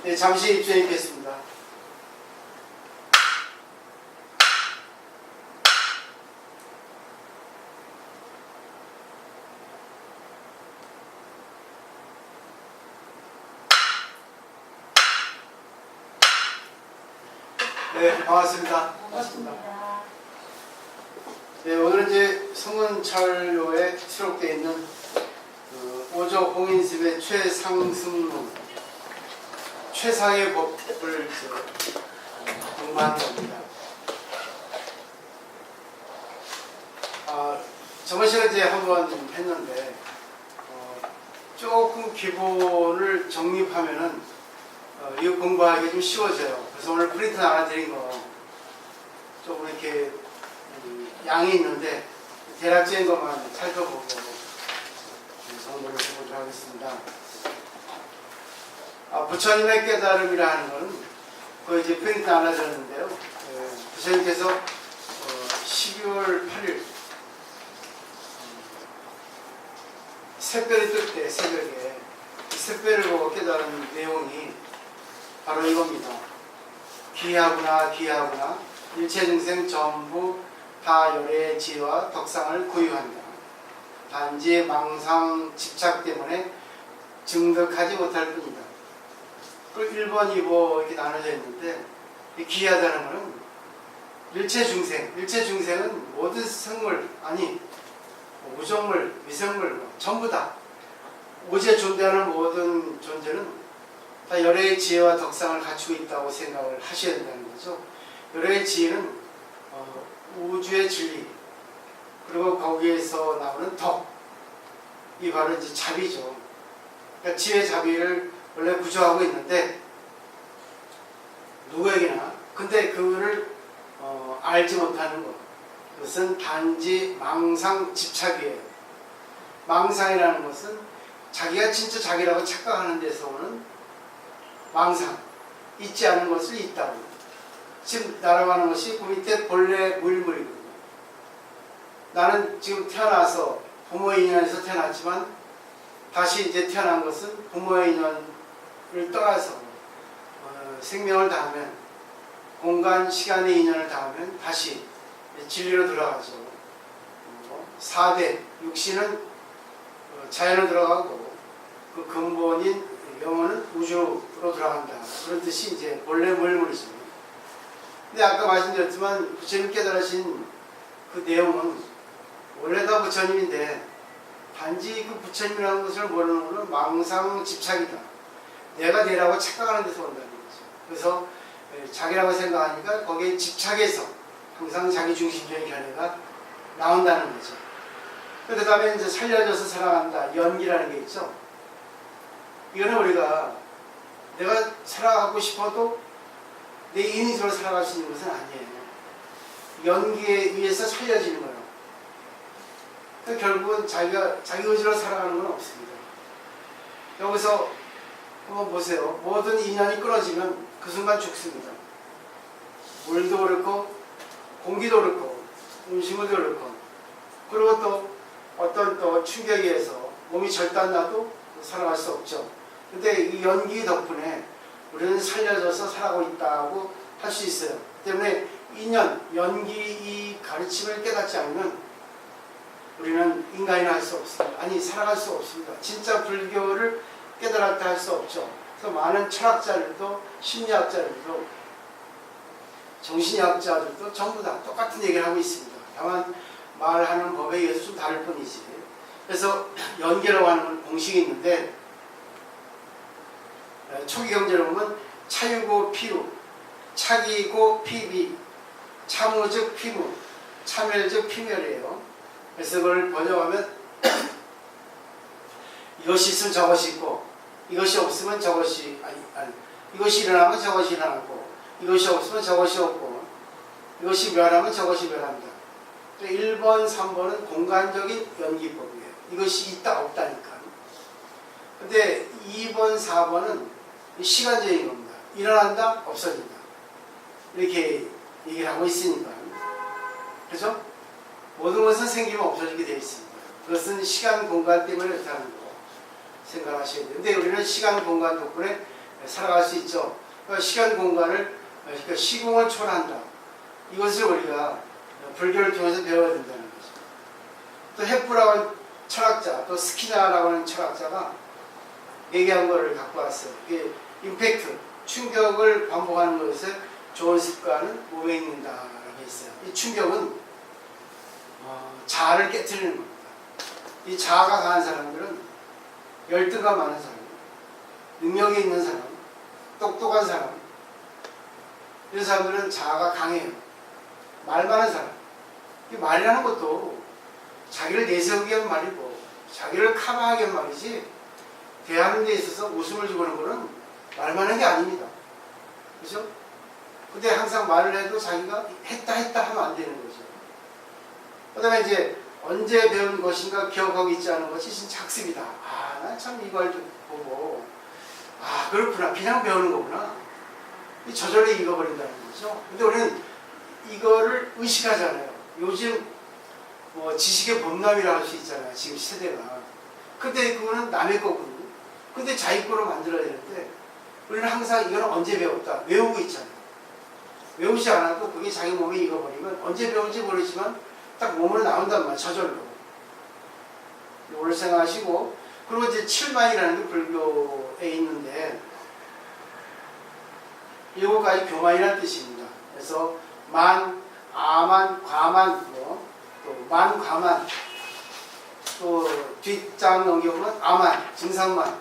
네, 잠시 입주해 있겠습니다. 네, 반갑습니다. 반갑습니다. 네, 오늘은 이제 성은철료에 수록되어 있는 오조 공인습의 최상승론, 최상의 법을 공부하는 겁니다. 저번 시간에 이제 한번 했는데, 조금 기본을 정립하면은 이거 공부하기 좀 쉬워져요. 그래서 오늘 프린트 하나 드린 거 조금 이렇게 양이 있는데 대략적인 것만 살펴보고 정보를 해보도록 하겠습니다. 부처님의 깨달음이라 하는 것은 그 이제 프린트 하나 드렸는데요. 부처님께서 12월 8일 새별이 뜰 때 새벽에 새별을 보고 깨달은 내용이 바로 이겁니다. 귀하구나 귀하구나 일체중생 전부 다 열의 지혜와 덕상을 고유한다. 단지 망상 집착 때문에 증득하지 못할 뿐이다. 그 1번, 2번 이렇게 나눠져 있는데 귀하다는 것은 일체중생은 모든 생물, 아니 우정물, 미생물 전부 다 오지에 존재하는 모든 존재는 다 열의 지혜와 덕상을 갖추고 있다고 생각을 하셔야 된다는 거죠. 열의 지혜는 우주의 진리, 그리고 거기에서 나오는 덕, 이 바로 이제 자비죠. 그러니까 지혜 자비를 원래 구조하고 있는데 누구에게나, 근데 그거를 알지 못하는 것, 그것은 단지 망상 집착이에요. 망상이라는 것은 자기가 진짜 자기라고 착각하는 데서 오는 망상, 있지 않은 것을 있다고. 지금 날아가는 것이 그 밑에 본래 무일물이거든요. 나는 지금 태어나서 부모의 인연에서 태어났지만 다시 이제 태어난 것은 부모의 인연을 떠나서 생명을 다하면, 공간, 시간의 인연을 다하면 다시 진리로 들어가죠. 4대, 육신은 자연으로 들어가고 그 근본인 영혼은 우주로 들어간다. 그런 뜻이 이제 본래 무일물이죠. 근데 아까 말씀드렸지만 부처님 깨달으신 그 내용은 원래 다 부처님인데 단지 그 부처님이라는 것을 모르는 것은 망상 집착이다. 내가 내라고 착각하는 데서 온다는 거죠. 그래서 자기라고 생각하니까 거기에 집착해서 항상 자기 중심적인 견해가 나온다는 거죠. 그 다음에 이제 살려줘서 살아간다. 연기라는 게 있죠. 이거는 우리가 내가 살아가고 싶어도 내 인위적으로 살아갈 수 있는 것은 아니에요. 연기에 의해서 살려지는 거예요. 그러니까 결국은 자기가 자기 의지로 살아가는 건 없습니다. 여기서 한번 보세요. 모든 인연이 끊어지면 그 순간 죽습니다. 물도 그렇고 공기도 그렇고 음식물도 그렇고, 그리고 또 어떤 또 충격에 의해서 몸이 절단나도 살아갈 수 없죠. 근데 이 연기 덕분에 우리는 살려져서 살아가고 있다고 할 수 있어요. 때문에 인연, 연기 이 가르침을 깨닫지 않으면 우리는 인간이나 할 수 없습니다. 아니 살아갈 수 없습니다. 진짜 불교를 깨달았다 할 수 없죠. 그래서 많은 철학자들도 심리학자들도 정신의학자들도 전부 다 똑같은 얘기를 하고 있습니다. 다만 말하는 법에 의해서 좀 다를 뿐이지. 그래서 연계라고 하는 건 공식이 있는데, 초기 경제를 보면 차유고 피유, 차기고 피비, 참우 즉 피무, 참멸 즉 피멸이에요. 그래서 그걸 번역하면 이것이 있으면 저것이 있고, 이것이 없으면 저것이 아니 이것이 일어나면 저것이 일어나고, 이것이 없으면 저것이 없고, 이것이 멸하면 저것이 멸한다. 1번, 3번은 공간적인 연기법이에요. 이것이 있다 없다니까. 근데 2번, 4번은 시간적인 겁니다. 일어난다 없어진다. 이렇게 얘기를 하고 있으니까. 그죠? 모든 것은 생기면 없어지게 되어 있습니다. 그것은 시간, 공간 때문에 그렇다는 거 생각하셔야 돼요. 근데 우리는 시간, 공간 덕분에 살아갈 수 있죠. 그러니까 시간 공간을 그러니까 시공을 초월한다. 이것을 우리가 불교를 통해서 배워야 된다는 거죠. 또 헤프라고 하는 철학자, 또 스키나라고 하는 철학자가 얘기한 거를 갖고 왔어요. 이게 임팩트, 충격을 반복하는 것에 좋은 습관은 몸에 있는다라고 했어요. 이 충격은 자아를 깨트리는 겁니다. 이 자아가 강한 사람들은 열등감 많은 사람, 능력이 있는 사람, 똑똑한 사람, 이런 사람들은 자아가 강해요. 말 많은 사람. 이 말이라는 것도 자기를 내세우기 위한 말이고 자기를 커버하기 위한 말이지, 대하는 데 있어서 웃음을 주고 하는 거는 말 많은 게 아닙니다. 그죠? 근데 항상 말을 해도 자기가 했다 하면 안 되는 거죠. 그 다음에 이제 언제 배운 것인가 기억하고 있지 않은 것이 진짜 학습이다. 난 참 이걸 좀 보고, 그렇구나. 그냥 배우는 거구나. 저절로 읽어버린다는 거죠. 근데 우리는 이거를 의식하잖아요. 요즘 지식의 범람이라고 할 수 있잖아요. 지금 세대가. 근데 그거는 남의 거거든요. 근데 자기 거로 만들어야 되는데 우리는 항상 이걸 언제 배웠다. 외우고 있잖아요. 외우지 않아도 그게 자기 몸에 익어버리면 언제 배운지 모르지만 딱 몸으로 나온단 말이에요. 저절로. 오늘 생각하시고, 그리고 이제 7만이라는 게 불교에 있는데 7가지 교만이라는 뜻입니다. 그래서 만, 아만, 과만, 또 만과만, 또 뒷장 넘겨보면 아만, 증상만,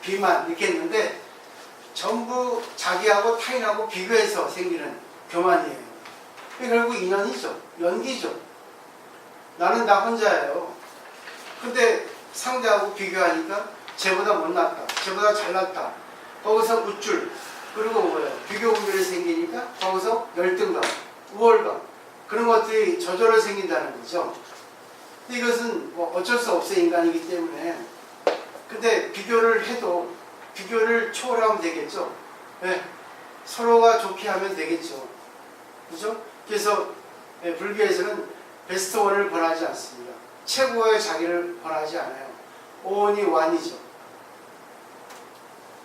비만 이렇게 했는데 전부 자기하고 타인하고 비교해서 생기는 교만이에요. 결국 인연이죠. 연기죠. 나는 나 혼자예요. 근데 상대하고 비교하니까 쟤보다 못났다, 쟤보다 잘났다, 거기서 우쭐, 그리고 비교 분별이 생기니까 거기서 열등감, 우월감, 그런 것들이 저절로 생긴다는 거죠. 근데 이것은 어쩔 수 없어, 인간이기 때문에. 근데 비교를 해도 비교를 초월하면 되겠죠. 네. 서로가 좋게 하면 되겠죠. 그죠? 그래서 불교에서는 베스트 원을 권하지 않습니다. 최고의 자기를 권하지 않아요. 오온이 완이죠.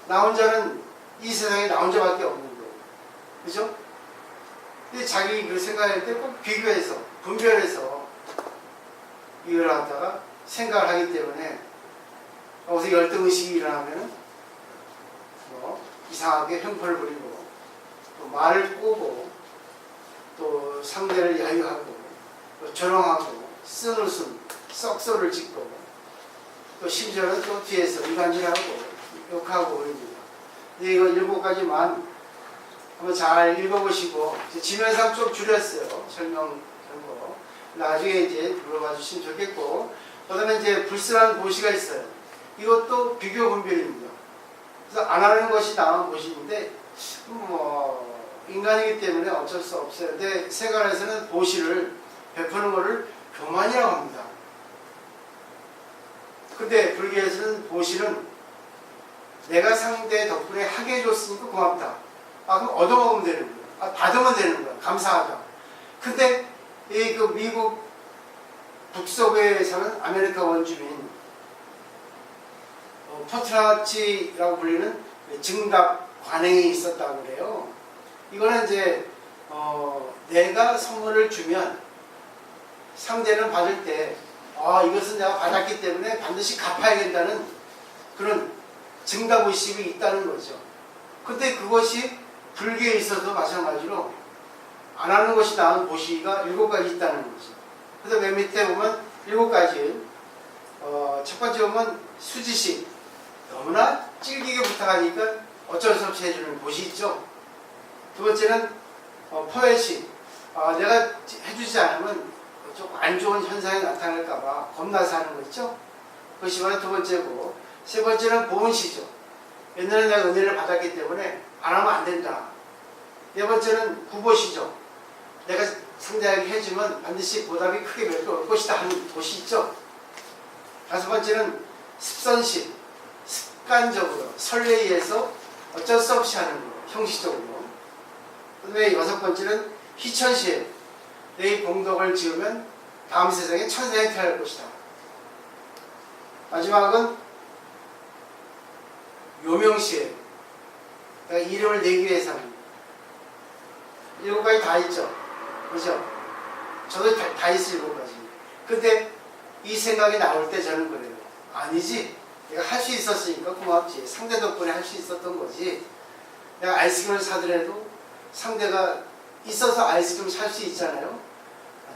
나 혼자는 이 세상에 나 혼자밖에 없는 거예요. 그죠? 근데 자기 그 생각할 때 꼭 비교해서, 분별해서 이걸 갖다가 생각을 하기 때문에 거기서 열등의식이 일어나면 이상하게 형벌을 부리고, 또 말을 꼬고, 또 상대를 야유하고, 또 조롱하고, 쓴 웃음, 썩소를 짓고, 또 심지어는 또 뒤에서 이간질하고 욕하고 그럽니다. 근데 이거 7가지만 한번 잘 읽어보시고, 지면상 좀 줄였어요. 설명 정보. 나중에 이제 물어봐 주시면 좋겠고, 그 다음에 이제 불순한 보시가 있어요. 이것도 비교 분별입니다. 그래서 안 하는 것이 나은 보시인데, 인간이기 때문에 어쩔 수 없어요. 근데 세간에서는 보시를 베푸는 것을 교만이라고 합니다. 근데 불교에서는 보시는 내가 상대 덕분에 하게 해줬으니까 고맙다. 그럼 얻어먹으면 되는 거야. 받으면 되는 거야. 감사하다. 근데 그 미국 북서부에 사는 아메리카 원주민 포트라치라고 불리는 증답 관행이 있었다고 그래요. 이거는 이제 내가 선물을 주면 상대는 받을 때 이것은 내가 받았기 때문에 반드시 갚아야 된다는 그런 증답의식이 있다는 거죠. 근데 그것이 불교에 있어도 마찬가지로 안 하는 것이 나은 보시가 7가지 있다는 거죠. 그래서 맨 밑에 보면 7가지, 첫 번째 보면 수지식, 너무나 찔기게 부탁하니까 어쩔 수 없이 해주는 보시 있죠. 두 번째는 포회식, 내가 해주지 않으면 좀 안 좋은 현상이 나타날까봐 겁나서 하는 거 있죠. 그것이 바로 두 번째고, 세 번째는 보은시죠. 옛날에 내가 은혜를 받았기 때문에 안 하면 안 된다. 네 번째는 구보시죠. 내가 상대에게 해주면 반드시 보답이 크게 몇 배 올 것이다 하는 곳이 있죠. 다섯 번째는 습선식, 습관적으로 설레에 의해서 어쩔 수 없이 하는 거, 형식적으로. 그 다음에 여섯 번째는 희천식, 내 공덕을 지으면 다음 세상에 천상에 태어날 것이다. 마지막은 요명식, 그러니까 이름을 내기 위해서는 7가지 다 있죠. 그죠? 저도 다 있어요, 7가지. 근데 이 생각이 나올 때 저는 그래요. 아니지. 내가 할 수 있었으니까 고맙지. 상대 덕분에 할 수 있었던 거지. 내가 아이스크림을 사더라도 상대가 있어서 아이스크림 살 수 있잖아요.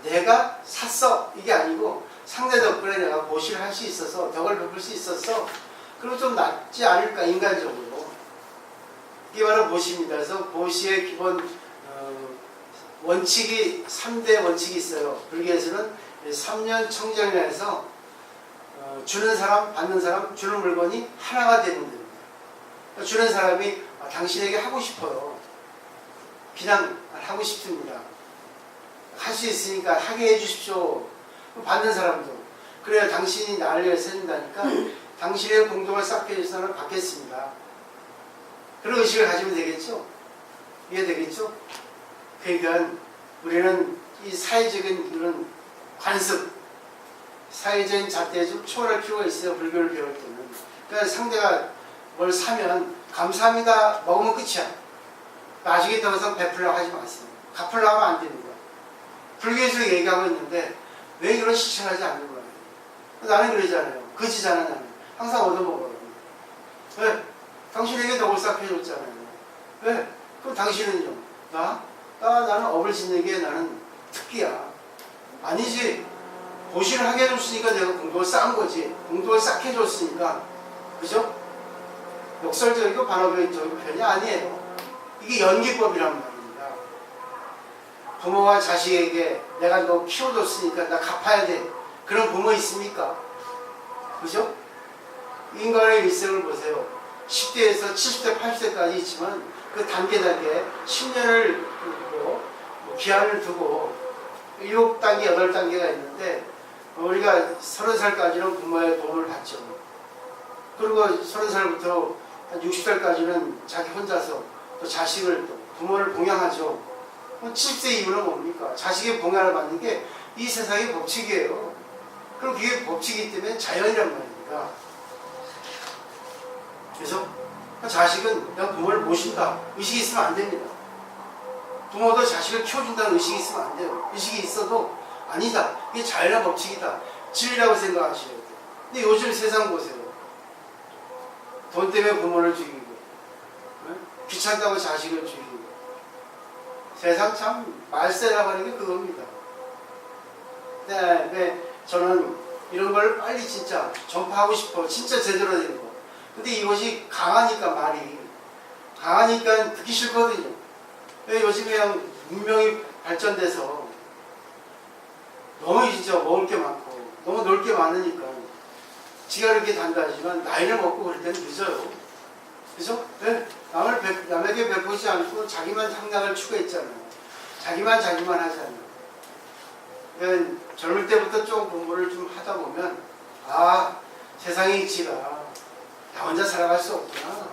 내가 샀어. 이게 아니고 상대 덕분에 내가 보시를 할 수 있어서 덕을 베풀 수 있었어. 그럼 좀 낫지 않을까, 인간적으로. 이게 바로 보시입니다. 그래서 보시의 기본 원칙이 3대 원칙이 있어요. 불교에서는 3년 청정이라 해서 주는 사람, 받는 사람, 주는 물건이 하나가 되는 겁니다. 주는 사람이 당신에게 하고 싶어요. 그냥 하고 싶습니다. 할 수 있으니까 하게 해주십시오. 받는 사람도 그래야 당신이 나를 위해서 해준다니까 당신의 공동을 쌓게 해주셔서 받겠습니다. 그런 의식을 가지면 되겠죠? 이해되겠죠? 그러니까 우리는 이 사회적인 이런 관습, 사회적인 잣대에 좀 초월할 필요가 있어요. 불교를 배울 때는. 그러니까 상대가 뭘 사면 감사합니다 먹으면 끝이야. 나중에 더 이상 베풀려고 하지 마세요. 갚으려고 하면 안 됩니다. 불교에서 얘기하고 있는데 왜 이런 실천하지 않는 거예요? 나는 그러잖아요. 거지잖아. 나는 항상 얻어먹어요. 왜? 당신에게 덕을 쌓게 해줬잖아요. 왜? 그럼 당신은요? 나는 업을 짓는 게 나는 특기야. 아니지. 보시를 하게 해줬으니까 내가 공덕을 쌓은 거지. 공덕을 쌓게 해줬으니까. 그죠? 역설적이고 반어적인 편이 아니에요. 이게 연기법이란 말입니다. 부모가 자식에게 내가 너 키워줬으니까 나 갚아야 돼. 그런 부모 있습니까? 그죠? 인간의 일생을 보세요. 10대에서 70대, 80대까지 있지만 그 단계 10년을 기한을 두고 7단계, 8단계가 있는데 우리가 30살까지는 부모의 도움을 받죠. 그리고 30살부터 한 60살까지는 자기 혼자서 또 자식을 또 부모를 봉양하죠. 70세 이후는 뭡니까? 자식의 봉양을 받는 게 이 세상의 법칙이에요. 그럼 그게 법칙이기 때문에 자연이란 말입니다. 그래서 자식은 내가 부모를 모신다. 의식이 있으면 안 됩니다. 부모도 자식을 키워준다는 의식이 있으면 안 돼요. 의식이 있어도 아니다. 이게 자연의 법칙이다. 진리라고 생각하셔야 돼요. 근데 요즘 세상 보세요. 돈 때문에 부모를 죽이고, 귀찮다고 자식을 죽이고. 세상 참 말세라고 하는 게 그겁니다. 네, 저는 이런 걸 빨리 진짜 전파하고 싶어. 진짜 제대로 된 거. 근데 이것이 강하니까 말이. 강하니까 듣기 싫거든요. 요즘 그냥 문명이 발전돼서 너무 진짜 먹을 게 많고 너무 놀 게 많으니까 지가 그렇게 단다지만 나이를 먹고 그럴 때는 늦어요. 그죠? 네? 남에게 베푸지 않고 자기만 상당을 추구했잖아요. 자기만 하잖아요. 그러니까 젊을 때부터 좀 공부를 좀 하다 보면 세상의 이치가 나 혼자 살아갈 수 없구나.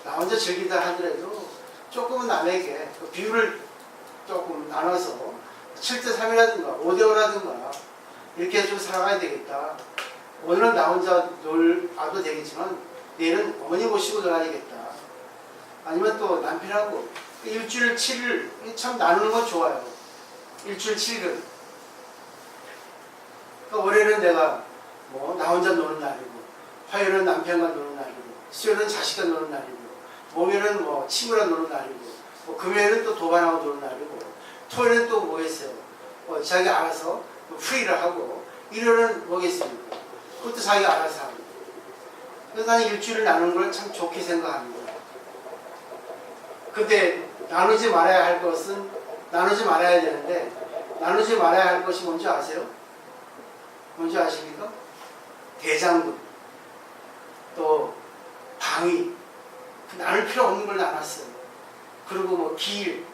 나 혼자 즐기다 하더라도 조금은 남에게 그 비율을 조금 나눠서 7대3이라든가 5대5라든가 이렇게 좀 살아가야 되겠다. 오늘은 나 혼자 놀아도 되겠지만 내일은 어머니 모시고 놀아야 되겠다. 아니면 또 남편하고 일주일 7일 참 나누는 건 좋아요. 일주일 7일. 그러니까 월요일은 내가 나 혼자 노는 날이고, 화요일은 남편과 노는 날이고, 수요일은 자식과 노는 날이고, 목요일은 친구랑 노는 날이고, 금요일은 또 도반하고 노는 날이고, 토요일은 또 뭐겠어요? 자기 알아서 프리를 하고, 일요일은 뭐겠습니까? 그것도 자기가 알아서 하고. 그래서 나는 일주일을 나누는 걸 참 좋게 생각합니다. 근데 나누지 말아야 할 것은 나누지 말아야 되는데, 나누지 말아야 할 것이 뭔지 아세요? 뭔지 아십니까? 대장금, 또 방위, 나눌 필요 없는 걸 나눴어요. 그리고 기일,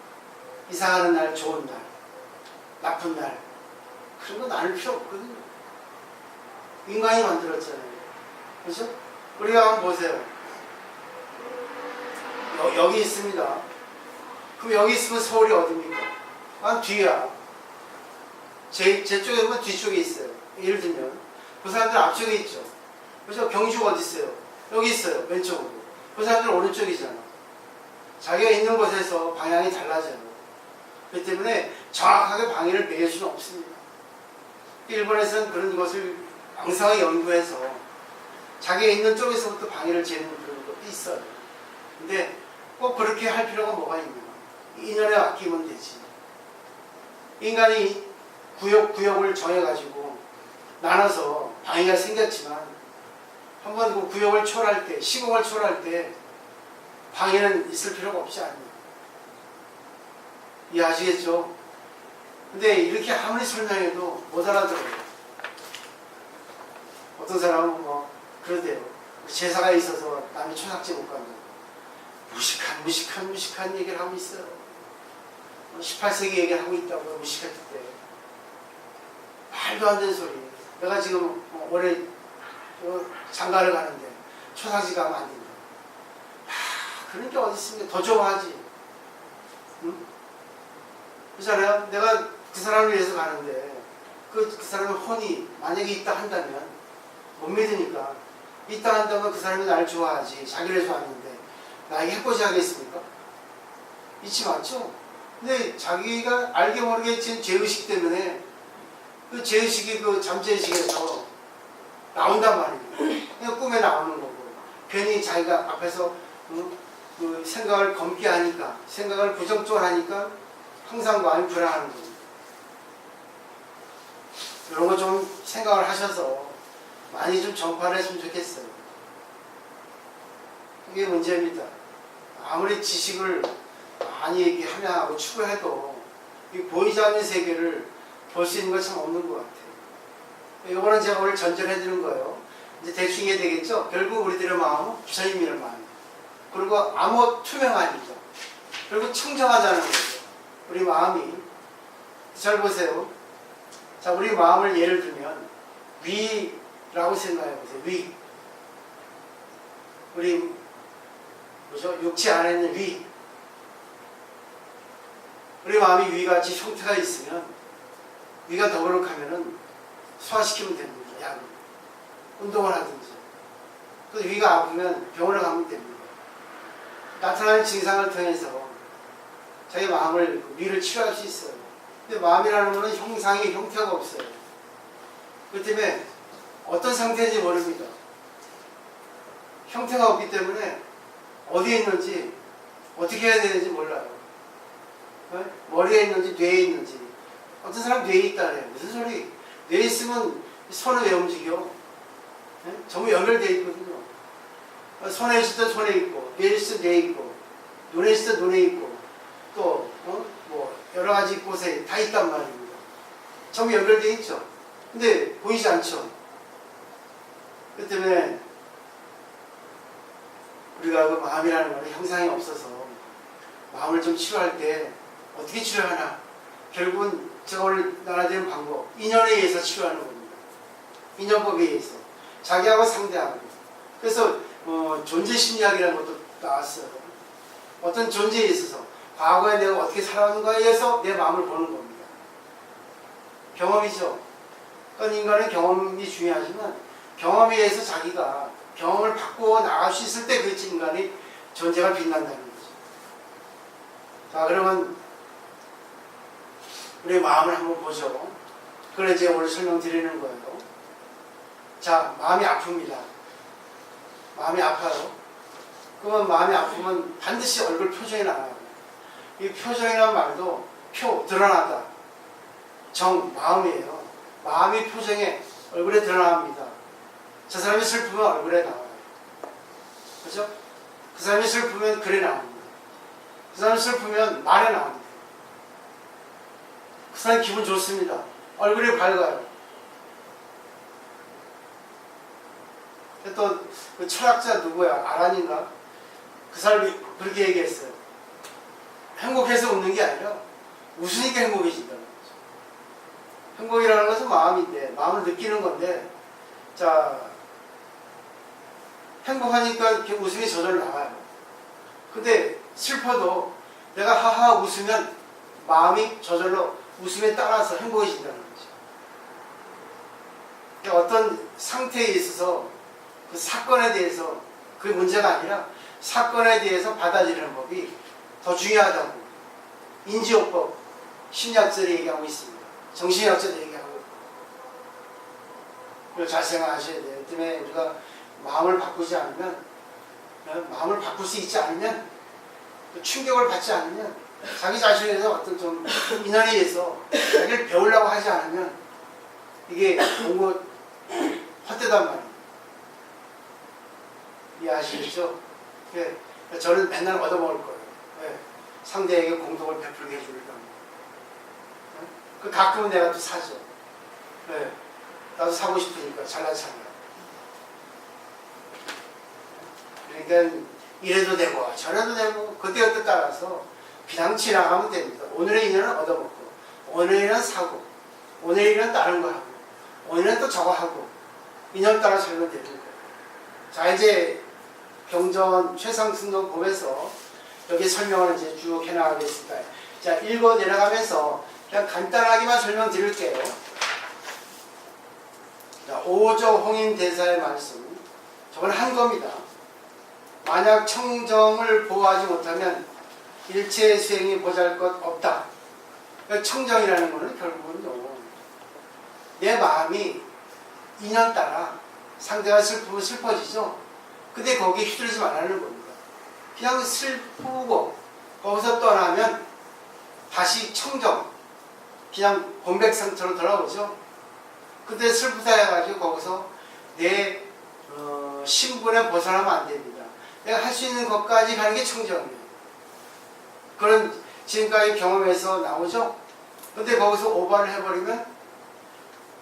이사하는 날, 좋은 날, 나쁜 날, 그런 거 나눌 필요 없거든요. 인간이 만들었잖아요. 그렇죠? 우리가 한번 보세요. 여기 있습니다. 그럼 여기 있으면 서울이 어디입니까? 뒤야. 제 쪽에 보면 뒤쪽에 있어요. 예를 들면 그 사람들 앞쪽에 있죠. 그래서 경주가 어디 있어요? 여기 있어요. 왼쪽으로. 그 사람들 오른쪽이잖아. 자기가 있는 곳에서 방향이 달라져요. 그렇기 때문에 정확하게 방향을 매길 수는 없습니다. 일본에서는 그런 것을 왕성하게 연구해서 자기가 있는 쪽에서부터 방향을 재는 그런 것도 있어요. 근데 꼭 그렇게 할 필요가 뭐가 있냐. 인연에 맡기면 되지. 인간이 구역을 정해가지고 나눠서 방해가 생겼지만 한번 그 구역을 초월할 때, 시공을 초월할 때 방해는 있을 필요가 없지 않냐. 이해하시겠죠? 근데 이렇게 아무리 설명해도 못 알아들어요. 어떤 사람은 뭐 그러대요. 제사가 있어서 남이 초상집 못 간다고. 무식한 얘기를 하고 있어요. 18세기 얘기를 하고 있다고요. 무식했을 때. 말도 안 되는 소리. 내가 지금 올해 장가를 가는데 초상집 가면 안 된다. 그런 게 어디 있습니까? 더 좋아하지. 응? 그렇잖아요. 내가 그 사람을 위해서 가는데 그 사람의 혼이 만약에 있다 한다면 못 믿으니까 있다 한다면 그 사람이 나를 좋아하지. 자기를 좋아하는데 나에게 해코지 하겠습니까? 잊지 않죠? 근데 자기가 알게 모르게 지금 죄의식 때문에 그 죄의식이 그 잠재의식에서 나온단 말이에요. 그냥 꿈에 나오는 거고 괜히 자기가 앞에서 그 생각을 검게 하니까 생각을 부정적으로 하니까 항상 마음이 불안한 거예요. 이런 거 좀 생각을 하셔서 많이 좀 전파를 했으면 좋겠어요. 이게 문제입니다. 아무리 지식을 많이 얘기하냐 하고 추구해도 이 보이지 않는 세계를 볼 수 있는 건 참 없는 것 같아요. 이거는 제가 오늘 전전해 드리는 거예요. 이제 대충 이해 되겠죠? 결국 우리들의 마음은 부처님이란 마음. 그리고 아무 투명하니까. 그리고 청정하자는 거죠. 우리 마음이. 잘 보세요. 자, 우리 마음을 예를 들면 위라고 생각해 보세요. 위. 우리 뭐죠? 육체 안에 있는 위. 우리 마음이 위같이 형태가 있으면 위가 더부룩하면은 소화시키면 됩니다. 약을. 운동을 하든지. 그 위가 아프면 병원에 가면 됩니다. 나타나는 증상을 통해서 자기 마음을, 위를 치료할 수 있어요. 근데 마음이라는 것은 형상이, 형태가 없어요. 그 때문에 어떤 상태인지 모릅니다. 형태가 없기 때문에 어디에 있는지, 어떻게 해야 되는지 몰라요. 머리에 있는지, 뇌에 있는지. 어떤 사람 뇌에 있다래요. 무슨 소리? 뇌에 있으면 손은 왜 움직여? 전부 연결되어 있거든요. 손에 있을 때 손에 있고, 뇌에 있을 때 뇌에 있고, 눈에 있을 때 눈에 있고, 또 뭐 여러 가지 곳에 다 있단 말입니다. 전부 연결되어 있죠. 근데 보이지 않죠. 그 때문에 우리가 그 마음이라는 것은 형상이 없어서 마음을 좀 치료할 때 어떻게 치료하나? 결국은 제가 오늘 나눠드리는 방법, 인연에 의해서 치료하는 겁니다. 인연법에 의해서. 자기하고 상대하고. 그래서 존재심리학이라는 것도 나왔어요. 어떤 존재에 있어서 과거에 내가 어떻게 살아왔는가에 의해서 내 마음을 보는 겁니다. 경험이죠. 그러니까 인간은 경험이 중요하지만 경험에 의해서 자기가 경험을 바꾸어 나갈 수 있을 때 그 인간의 존재가 빛난다는 거죠. 자, 그러면 우리 마음을 한번 보죠. 그래 이제 오늘 설명드리는 거예요. 자, 마음이 아픕니다. 마음이 아파요. 그러면 마음이 아프면 반드시 얼굴 표정이 나와요. 이 표정이라는 말도 드러나다. 마음이에요. 마음이 표정에, 얼굴에 드러납니다. 저 사람이 슬프면 얼굴에 나와요. 그죠? 그 사람이 슬프면 글에 나옵니다. 그 사람이 슬프면 말에 나옵니다. 그 사람이 기분 좋습니다. 얼굴이 밝아요. 또 그 철학자 누구야? 아란인가? 그 사람이 그렇게 얘기했어요. 행복해서 웃는 게 아니라 웃으니까 행복해진다는 거죠. 행복이라는 것은 마음인데, 마음을 느끼는 건데, 자, 행복하니까 웃음이 저절로 나와요. 근데 슬퍼도 내가 하하 웃으면 마음이 저절로 웃음에 따라서 행복해진다는 거죠. 그러니까 어떤 상태에 있어서 그 사건에 대해서 그게 문제가 아니라 사건에 대해서 받아들이는 법이 더 중요하다고 인지요법 심리학자들이 얘기하고 있습니다. 정신의학자들이 얘기하고 있고. 그걸 잘 생각하셔야 돼요. 때문에 우리가 마음을 바꾸지 않으면, 마음을 바꿀 수 있지 않으면, 충격을 받지 않으면, 자기 자신에 대해서 어떤 좀 인연에 의해서 자기를 배우려고 하지 않으면 이게 공부 헛되단 말이에요. 이해하시겠죠? 저는 맨날 얻어먹을 거예요. 상대에게 공덕을 베풀게 해주려고. 그 가끔은 내가 또 사죠. 나도 사고 싶으니까 잘난 사람. 그러니까 이래도 되고 저래도 되고 그때그때 따라서 그냥 지나가면 됩니다. 오늘의 인연은 얻어먹고 오늘의 인연은 사고 오늘의 인연은 다른 거 하고 오늘은 또 저거 하고 인연 따라 살면 되는 거예요. 자, 이제 경전 최상승론 법에서 여기 설명을 이제 쭉 해나가겠습니다. 자, 읽어 내려가면서 그냥 간단하게만 설명드릴게요. 자, 5조 홍인 대사의 말씀. 저건 한 겁니다. 만약 청정을 보호하지 못하면 일체 수행이 보잘것 없다. 청정이라는 것은 결국은요, 내 마음이 인연 따라 상대가 슬프면 슬퍼지죠. 근데 거기에 휘둘리지 말라는 겁니다. 그냥 슬프고 거기서 떠나면 다시 청정, 그냥 본백상처럼 돌아오죠. 그때 슬프다 해가지고 거기서 내 신분에 벗어나면 안 됩니다. 내가 할 수 있는 것까지 가는 게 청정이에요. 그런 지금까지 경험에서 나오죠. 근데 거기서 오버를 해버리면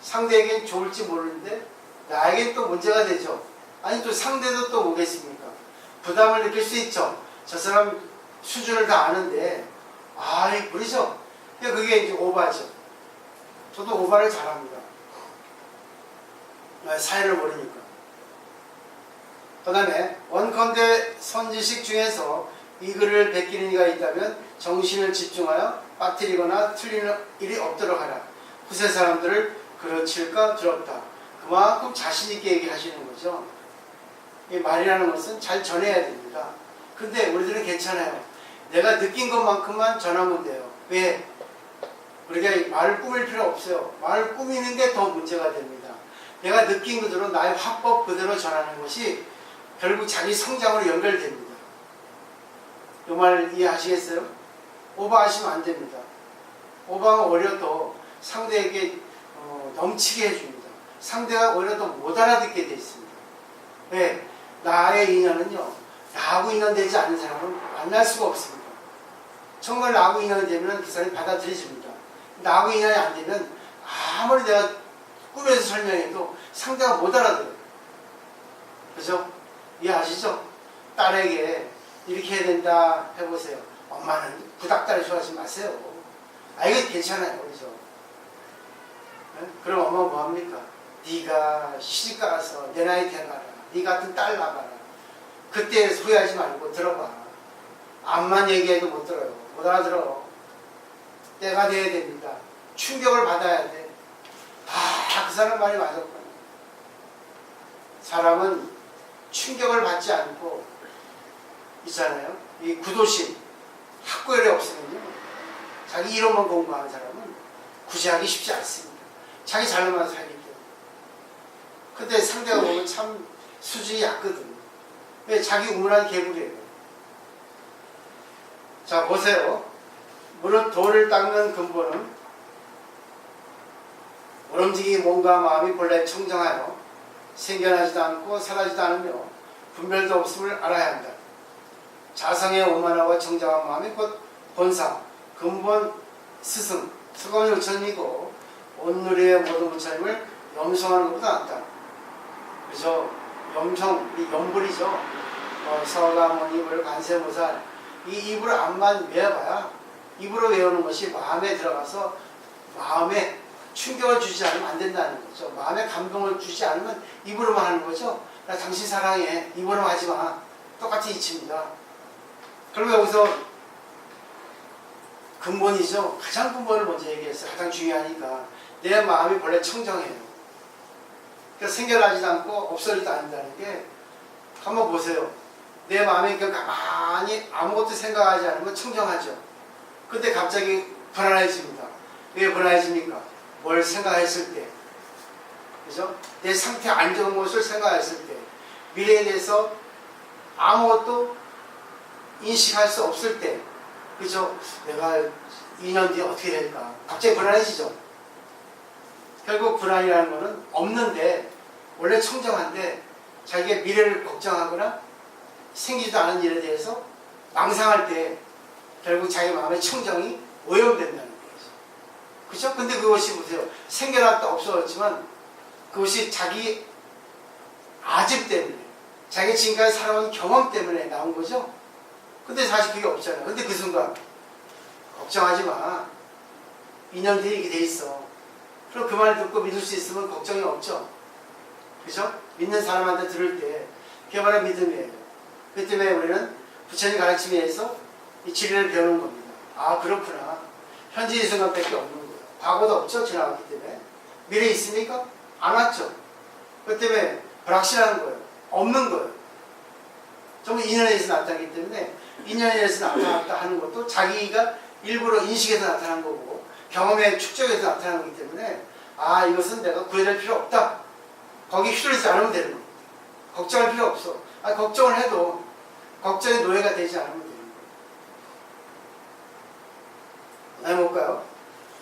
상대에겐 좋을지 모르는데 나에겐 또 문제가 되죠. 아니 또 상대도 또 오겠습니까? 부담을 느낄 수 있죠. 저 사람 수준을 다 아는데 아이 그러죠. 그게 이제 오바죠. 저도 오바를 잘합니다. 사회를 모르니까. 그 다음에 원컨대 선지식 중에서 이 글을 베끼는 이가 있다면 정신을 집중하여 빠뜨리거나 틀리는 일이 없도록 하라. 후세 사람들을 그르칠까 두렵다. 그만큼 자신있게 얘기하시는 거죠. 이 말이라는 것은 잘 전해야 됩니다. 근데 우리들은 괜찮아요. 내가 느낀 것만큼만 전하면 돼요. 왜? 우리가 말을 꾸밀 필요 없어요. 말을 꾸미는 게 더 문제가 됩니다. 내가 느낀 그대로 나의 화법 그대로 전하는 것이 결국 자기 성장으로 연결됩니다. 이 말 이해하시겠어요? 오버하시면 안 됩니다. 오버하면 오히려 더 상대에게 넘치게 해줍니다. 상대가 오히려 더 못 알아듣게 돼 있습니다. 왜? 나의 인연은요, 나하고 인연되지 않은 사람은 만날 수가 없습니다. 정말 나하고 인연이 되면 그 사람이 받아들여집니다. 나하고 인연이 안 되면 아무리 내가 꿈에서 설명해도 상대가 못 알아들어요. 그죠? 이해하시죠? 딸에게 이렇게 해야 된다 해보세요. 엄마는 부닥다리 좋아하지 마세요. 이거 괜찮아요. 그죠? 네? 그럼 엄마 뭐합니까? 네가 시집 가서 내 나이 돼가라. 네 같은 딸 낳아라. 그때 후회하지 말고 들어봐. 암만 얘기해도 못 들어요. 못 알아들어. 때가 돼야 됩니다. 충격을 받아야 돼. 그 사람 말이 맞았거든요. 사람은 충격을 받지 않고 있잖아요. 이 구도심, 학구열이 없으면요. 자기 이론만 공부하는 사람은 구제하기 쉽지 않습니다. 자기 잘나만 살기 때문에. 근데 상대가 보면 참 수준이 얕거든요. 왜? 자기 우물한 개구리예요. 자, 보세요. 무릇 돌을 닦는 근본은 모름지기 몸과 마음이 본래 청정하여 생겨나지도 않고 사라지도 않으며 분별도 없음을 알아야 한다. 자성의 오만하고 청정한 마음이 곧 본사, 근본 스승, 수감의 부처님이고 온누리의 모든 부처님을 염송하는 것보다 낫다. 그래서 염성, 이 염불이죠. 서가모니, 입을, 관세모살, 이 입으로 암만 외워봐야 입으로 외우는 것이 마음에 들어가서 마음에 충격을 주지 않으면 안 된다는 거죠. 마음에 감동을 주지 않으면 입으로만 하는 거죠. 나 당신 사랑해. 입으로만 하지 마. 똑같은 이치입니다. 그러면 여기서 근본이죠. 가장 근본을 먼저 얘기했어요. 가장 중요하니까. 내 마음이 본래 청정해요. 그러니까 생겨나지도 않고 없어지도 않는다는 게 한번 보세요. 내 마음에 그냥 가만히 아무것도 생각하지 않으면 청정하죠. 근데 갑자기 불안해집니다. 왜 불안해집니까? 뭘 생각했을 때, 그죠? 내 상태 안 좋은 것을 생각했을 때, 미래에 대해서 아무것도 인식할 수 없을 때, 그죠? 내가 2년 뒤에 어떻게 될까? 갑자기 불안해지죠. 결국 불안이라는 것은 없는데, 원래 청정한데, 자기의 미래를 걱정하거나 생기지도 않은 일에 대해서 망상할 때, 결국 자기 마음의 청정이 오염된다는 거죠. 그죠? 근데 그것이 보세요. 생겨났다 없어졌지만, 그것이 자기 아집 때문에, 자기 지금까지 살아온 경험 때문에 나온 거죠. 근데 사실 그게 없잖아요. 근데 그 순간 걱정하지 마. 2년 뒤에 이게 돼 있어. 그럼 그 말 듣고 믿을 수 있으면 걱정이 없죠. 그죠? 믿는 사람한테 들을 때 그게 바로 믿음이에요. 그 때문에 우리는 부처님 가르침에 의해서 이 진리를 배우는 겁니다. 아 그렇구나. 현재 이 순간밖에 없는 거예요. 과거도 없죠. 지나갔기 때문에. 미래 있습니까? 안 왔죠. 그 때문에 불확실한 거예요. 없는 거예요. 전부 인연에서 나타나기 때문에 인연에서 나타났다 하는 것도 자기가 일부러 인식해서 나타난 거고 경험의 축적에서 나타나는 거기 때문에 아 이것은 내가 구해낼 필요 없다. 거기 휘둘리지 않으면 되는 겁니다. 걱정할 필요 없어. 아 걱정을 해도 걱정의 노예가 되지 않으면 되는 거예요. 해볼까요?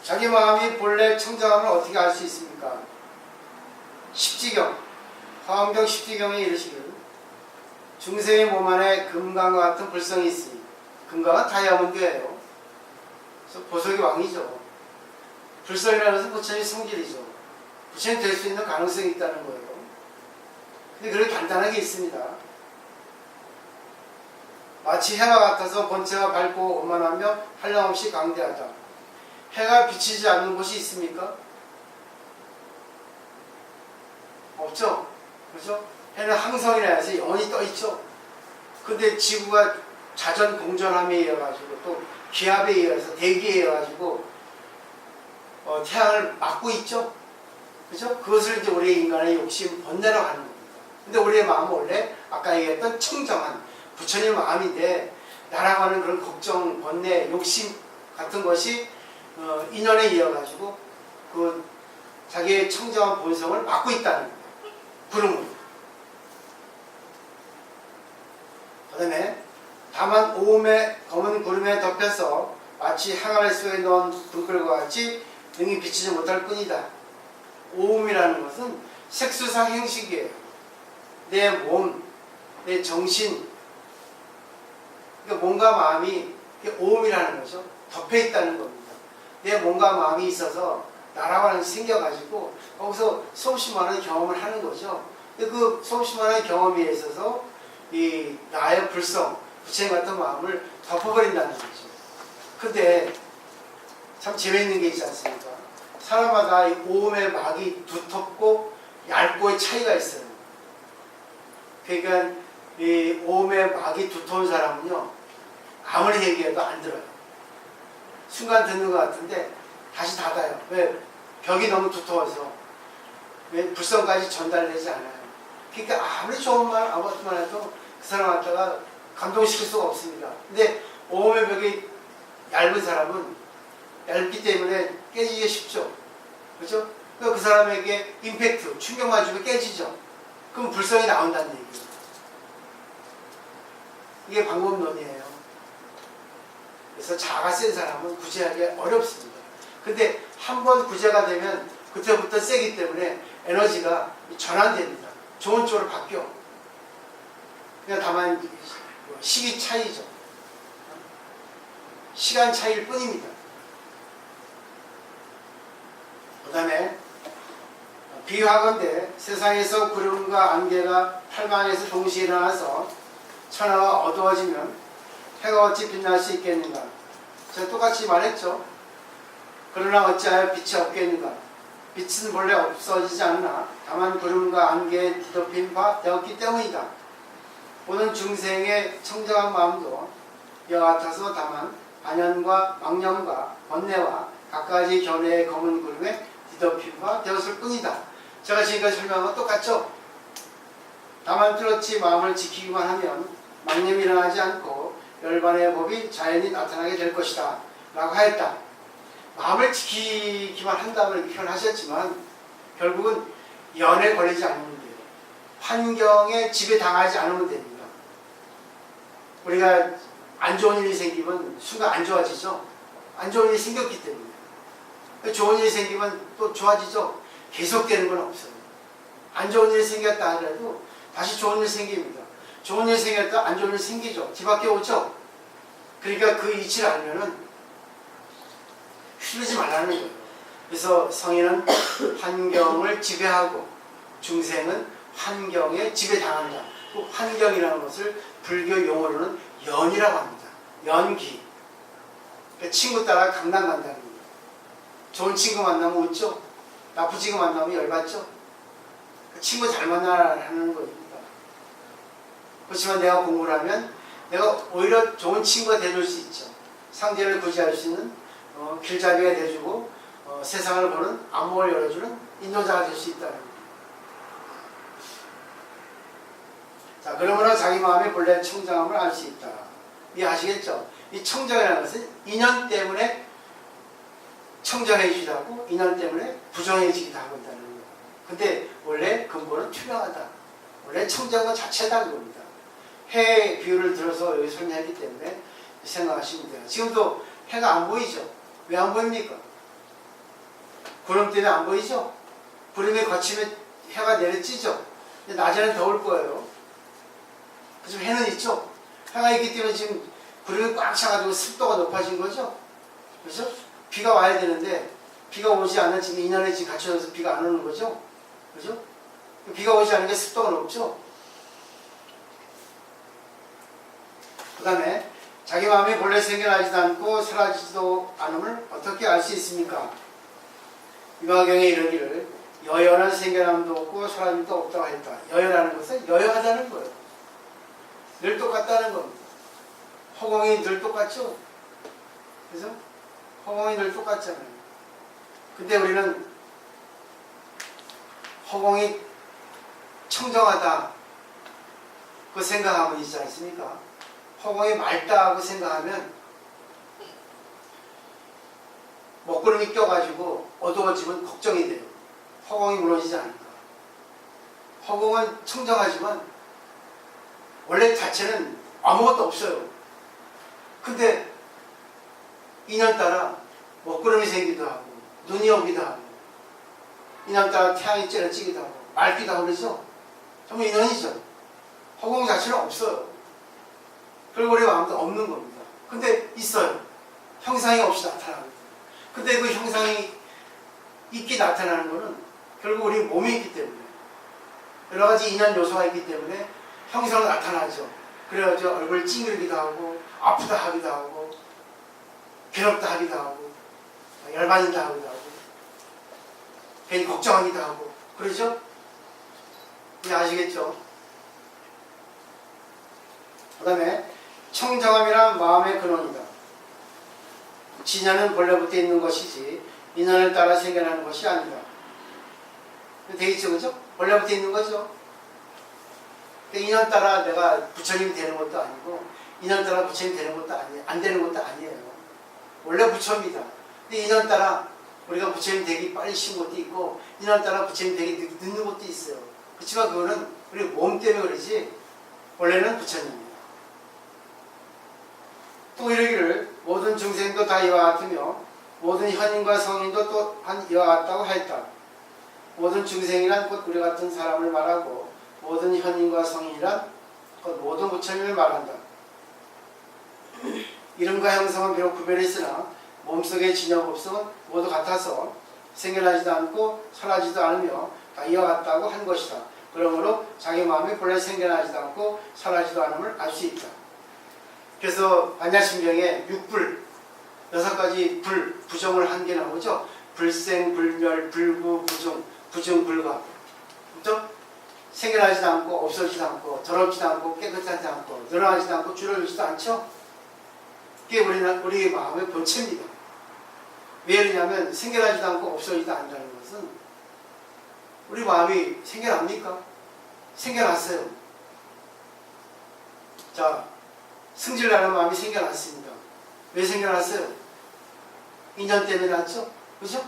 자기 마음이 본래 청정함을 어떻게 알 수 있습니까? 십지경, 화엄경 십지경에 이르시기를 중생의 몸 안에 금강과 같은 불성이 있으니 금강은 다이아몬드예요. 그래서 보석이 왕이죠. 불성이라는 것은 부처님의 성질이죠. 부처님 될 수 있는 가능성이 있다는 거예요. 근데 그렇게 간단하게 있습니다. 마치 해가 같아서 본체가 밝고 오만하며 한량없이 강대하다. 해가 비치지 않는 곳이 있습니까? 없죠? 그죠? 해는 항성이라 해서 영원히 떠있죠. 근데 지구가 자전 공전함에 의해가지고 또 기압에 의해서 대기에 의해가지고 태양을 막고 있죠. 그죠? 그것을 이제 우리 인간의 욕심 번뇌로 하는 겁니다. 근데 우리의 마음은 원래 아까 얘기했던 청정한 부처님 마음인데 나라고 하는 그런 걱정, 번뇌, 욕심 같은 것이 인연에 이어가지고 그 자기의 청정한 본성을 막고 있다는 거예요. 구름으로. 그 다음에 다만 오음의 검은 구름에 덮여서 마치 항아리 속에 넣은 등불과 같이 능히 비치지 못할 뿐이다. 오음이라는 것은 색수상 행식이에요. 내 몸, 내 정신, 그러니까 몸과 마음이 오음이라는 거죠. 덮여 있다는 겁니다. 내 몸과 마음이 있어서 나라고 하는 게 생겨가지고 거기서 수없이 많은 경험을 하는 거죠. 그 수없이 많은 경험에 있어서 이 나의 불성, 부처님 같은 마음을 덮어버린다는 거죠. 근데 참 재미있는 게 있지 않습니까? 사람마다 이 오음의 막이 두텁고 얇고의 차이가 있어요. 그러니까 이 오음의 막이 두터운 사람은요 아무리 얘기해도 안 들어요. 순간 듣는 것 같은데 다시 닫아요. 왜? 벽이 너무 두터워서 왜 불성까지 전달되지 않아요. 그러니까 아무리 좋은 말 아무것만 해도 그 사람한테가 감동시킬 수가 없습니다. 근데 오음의 벽이 얇은 사람은 얇기 때문에 깨지기 쉽죠. 그렇죠? 그 사람에게 임팩트, 충격만 주면 깨지죠. 그럼 불성이 나온다는 얘기예요. 이게 방법론이에요. 그래서 자아가 센 사람은 구제하기 어렵습니다. 근데 한 번 구제가 되면 그때부터 세기 때문에 에너지가 전환됩니다. 좋은 쪽으로 바뀌어. 그냥 다만 시기 차이죠. 시간 차이일 뿐입니다. 그 다음에 비유하건대 세상에서 구름과 안개가 팔방에서 동시에 일어나서 천하가 어두워지면 해가 어찌 빛날 수 있겠는가? 제가 똑같이 말했죠. 그러나 어찌하여 빛이 없겠는가? 빛은 본래 없어지지 않나 다만 구름과 안개에 뒤덮인 바 되었기 때문이다. 보는 중생의 청정한 마음도 이와 같아서 다만 안연과 망념과 번뇌와 갖가지 견해의 검은 구름에 뒤덮인 바 되었을 뿐이다. 제가 지금까지 설명한 건 똑같죠? 다만 뚜렷이 마음을 지키기만 하면 망념이 일어나지 않고 열반의 법이 자연히 나타나게 될 것이다 라고 하였다. 마음을 지키기만 한다면 이렇게 표현하셨지만 결국은 연에 걸리지 않으면 돼요. 환경에 지배당하지 않으면 됩니다. 우리가 안 좋은 일이 생기면 순간 안 좋아지죠. 안 좋은 일이 생겼기 때문에. 좋은 일이 생기면 또 좋아지죠. 계속되는 건 없어요. 안 좋은 일이 생겼다 하더라도 다시 좋은 일이 생깁니다. 좋은 일이 생겼다 안 좋은 일이 생기죠. 뒤바뀌어 오죠. 그러니까 그 이치를 알면은 휘두르지 말라는 거예요. 그래서 성인은 환경을 지배하고 중생은 환경에 지배당한다. 그 환경이라는 것을 불교 용어로는 연이라고 합니다. 연기. 그러니까 친구 따라 강남 간다는 거예요. 좋은 친구 만나면 웃죠. 나쁜 친구 만나면 열받죠. 친구 잘 만나라는 겁니다. 그렇지만 내가 공부를 하면 내가 오히려 좋은 친구가 되줄 수 있죠. 상대를 구제할 수 있는 길잡이가 돼주고 세상을 보는 안목을 열어주는 인도자가 될 수 있다는 거예요. 자, 그러므로 자기 마음의 본래 청정함을 알 수 있다. 이해하시겠죠? 이 청정이라는 것은 인연 때문에 청정해지기도 하고 인연 때문에 부정해지기도 하고 있다는 거예요. 근데 원래 근본은 투명하다. 원래 청정한 자체다 그겁니다. 해 비유를 들어서 여기 설명했기 때문에 생각하시면 돼요. 지금도 해가 안 보이죠? 왜 안 보입니까? 구름 때문에 안 보이죠? 구름이 거치면 해가 내려지죠? 근데 낮에는 더울 거예요. 지금 해는 있죠? 해가 있기 때문에 지금 구름이 꽉 차가지고 습도가 높아진 거죠? 그렇죠? 비가 와야 되는데 비가 오지 않는 지금 인연에 지금 갇혀져서 비가 안 오는 거죠? 그죠? 비가 오지 않은 게 습도가 높죠? 그 다음에 자기 마음이 본래 생겨나지도 않고 사라지지도 않음을 어떻게 알 수 있습니까? 유화경에 이르기를 여연한 생겨남도 없고 사라짐도 없다고 했다. 여연하는 것은 여여하다는 거예요. 늘 똑같다는 겁니다. 허공이 늘 똑같죠? 그죠? 허공이 늘 똑같잖아요. 근데 우리는 허공이 청정하다 그 생각하고 있지 않습니까? 허공이 맑다고 생각하면 먹구름이 껴가지고 어두워지면 걱정이 돼요. 허공이 무너지지 않을까. 허공은 청정하지만 원래 자체는 아무것도 없어요. 근데 인연 따라 먹구름이 생기기도 하고 눈이 오기도 하고 인연 따라 태양이 찌르지기도 하고 맑기도 하고 그러죠. 전부 인연이죠. 허공 자체는 없어요. 그리고 우리 마음도 없는 겁니다. 근데 있어요. 형상이 없이 나타납니다. 근데 그 형상이 있게 나타나는 것은 결국 우리 몸이 있기 때문에 여러 가지 인연 요소가 있기 때문에 형상으로 나타나죠. 그래가지고 얼굴 찡그리기도 하고 아프다 하기도 하고 괴롭다 하기도 하고 열받는다 하기도 하고 괜히 걱정하기도 하고 그러죠? 이제 아시겠죠? 그 다음에 청정함이란 마음의 근원이다. 진야는 본래부터 있는 것이지 인연을 따라 생겨나는 것이 아니다. 되겠죠, 그죠? 본래부터 있는 거죠. 인연 따라 내가 부처님이 되는 것도 아니고 인연 따라 부처님이 되는 것도 아니에요. 안 되는 것도 아니에요. 원래 부처입니다. 근데 인연 따라 우리가 부처님 되기 빨리 쉬운 것도 있고 인연 따라 부처님 되기 늦는 것도 있어요. 그렇지만 그거는 우리 몸 때문에 그러지 원래는 부처님입니다. 또 이르기를 모든 중생도 다 이와 같으며 모든 현인과 성인도 또한 이와 같다고 하였다. 모든 중생이란 곧 우리 같은 사람을 말하고 모든 현인과 성인이란 곧 모든 부처님을 말한다. 이름과 형성은 비록 구별이 있으나 몸속의 진영 법성은 모두 같아서 생겨나지도 않고 사라지도 않으며 다 이와 같다고 한 것이다. 그러므로 자기 마음이 본래 생겨나지도 않고 사라지도 않음을 알 수 있다. 그래서 반야심경에 6불 6가지 부정을 한 게 나오죠. 불생, 불멸, 불구, 부중, 불가. 그렇죠? 생겨나지도 않고 없어지지도 않고 더럽지도 않고 깨끗하지 않고 늘어나지도 않고 줄어들지도 않죠. 그게 우리 마음의 본체입니다. 왜 그러냐면 생겨나지도 않고 없어지지도 않는다는 것은 우리 마음이 생겨납니까? 생겨났어요. 자, 승질나는 마음이 생겨났습니다. 왜 생겨났어요? 인연 때문에 났죠? 그죠?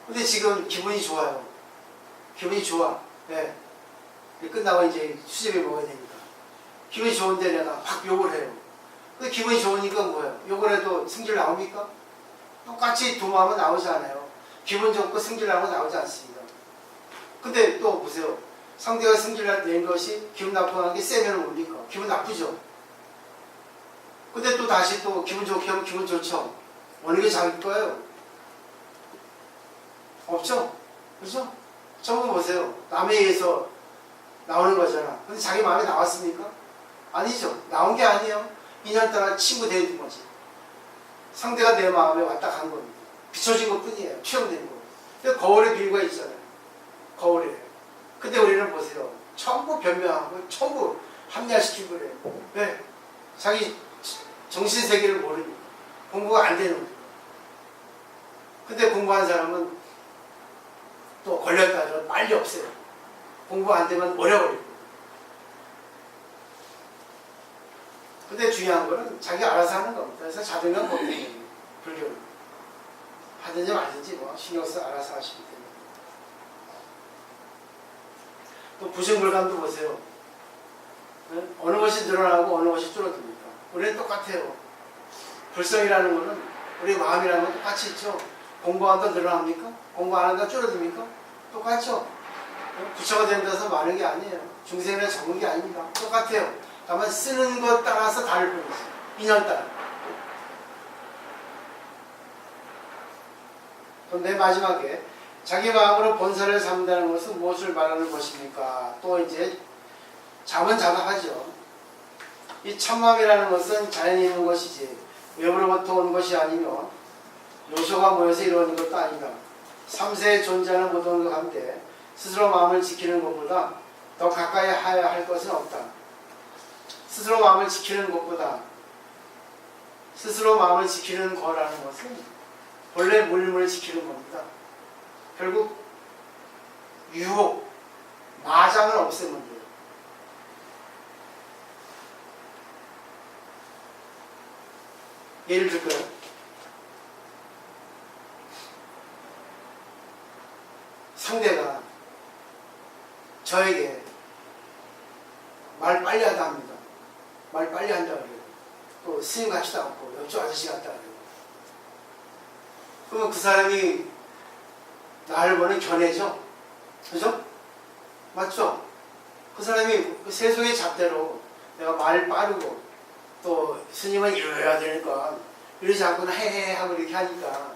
근데 지금 기분이 좋아요. 기분이 좋아. 네. 끝나고 이제 수제비 먹어야 되니까. 기분이 좋은데 내가 확 욕을 해요. 근데 기분이 좋으니까 뭐예요? 욕을 해도 승질 나옵니까? 똑같이 도마하면 나오지 않아요. 기분 좋고 승질 나고 나오지 않습니다. 근데 또 보세요. 상대가 승질 낸 것이 기분 나쁘게 게 세면 뭡니까? 기분 나쁘죠. 근데 또 다시 또 기분 좋게 하면 기분 좋죠. 어느 게 자기 거예요? 없죠? 그죠? 저거 보세요. 남에 의해서 나오는 거잖아. 근데 자기 마음에 나왔습니까? 아니죠. 나온 게 아니에요. 인연 따라 친구 되는 거지. 상대가 내 마음에 왔다 간 겁니다. 비춰진 것 뿐이에요. 투영된 거. 근데 거울에 비유가 있잖아요. 거울에. 근데 우리는 보세요. 전부 변명하고 전부 합리화시키고 그래요. 왜? 자기 정신세계를 모르니까. 공부가 안 되는 거예요. 근데 공부한 사람은 또 걸렸다 하면 빨리 없어요. 공부 안 되면 오래 걸리고. 근데 중요한 거는 자기가 알아서 하는 겁니다. 그래서 자등은 법이에요. 불교는. 하든지 말든지 뭐 신경 써서 알아서 하시면 됩니다. 또 부정불감도 보세요. 어느 것이 늘어나고 어느 것이 줄어듭니까? 우리는 똑같아요. 불성이라는 거는 우리 마음이라는 건 똑같이 있죠. 공부한다 늘어납니까? 공부 안 한다 줄어듭니까? 똑같죠. 부처가 된다서 많은 게 아니에요. 중생이나 적은 게 아닙니다. 똑같아요. 다만 쓰는 것 따라서 다를 뿐이죠. 인연 따라. 그런데 마지막에 자기 마음으로 본사를 삼는다는 것은 무엇을 말하는 것입니까? 또 이제 자문자답하죠. 이 참마음이라는 것은 자연이 있는 것이지 외부로부터 온 것이 아니며 요소가 모여서 이루어진 것도 아니다. 삼세에 존재하는 모든 것 한데 스스로 마음을 지키는 것보다 더 가까이 하여야 할 것은 없다. 스스로 마음을 지키는 것보다 스스로 마음을 지키는 거라는 것은 본래 물림을 지키는 겁니다. 결국 유혹, 마장을 없애면 돼요. 예를 들까요? 상대가 저에게 말 빨리 하다 합니다. 말 빨리 한다 그래요. 또 스님 같지도 않고 옆집 아저씨 같다 그래요. 그러면 그 사람이 나를 보는 견해죠. 그죠? 맞죠? 그 사람이 그 세속의 잣대로 내가 말 빠르고 또 스님은 이래야 되니까 이러지 않고는 헤헤 하고 이렇게 하니까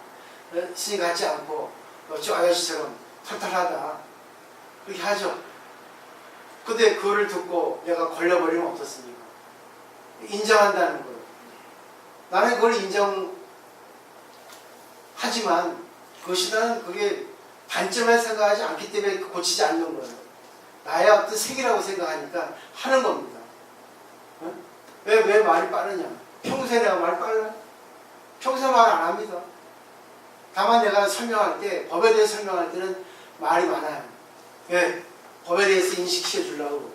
스님 같지 않고 옆집 아저씨처럼 털털하다 그렇게 하죠. 근데 그거를 듣고 내가 걸려버리면 어떻습니까? 인정한다는 거예요. 나는 그걸 인정하지만 그것이란 그게 단점에 생각하지 않기 때문에 고치지 않는 거예요. 나의 어떤 색이라고 생각하니까 하는 겁니다. 어? 왜 말이 빠르냐? 평소에 내가 말 빨라요? 평소에 말 안 합니다. 다만 내가 설명할 때, 법에 대해 설명할 때는 말이 많아요. 왜? 법에 대해서 인식시켜 주려고.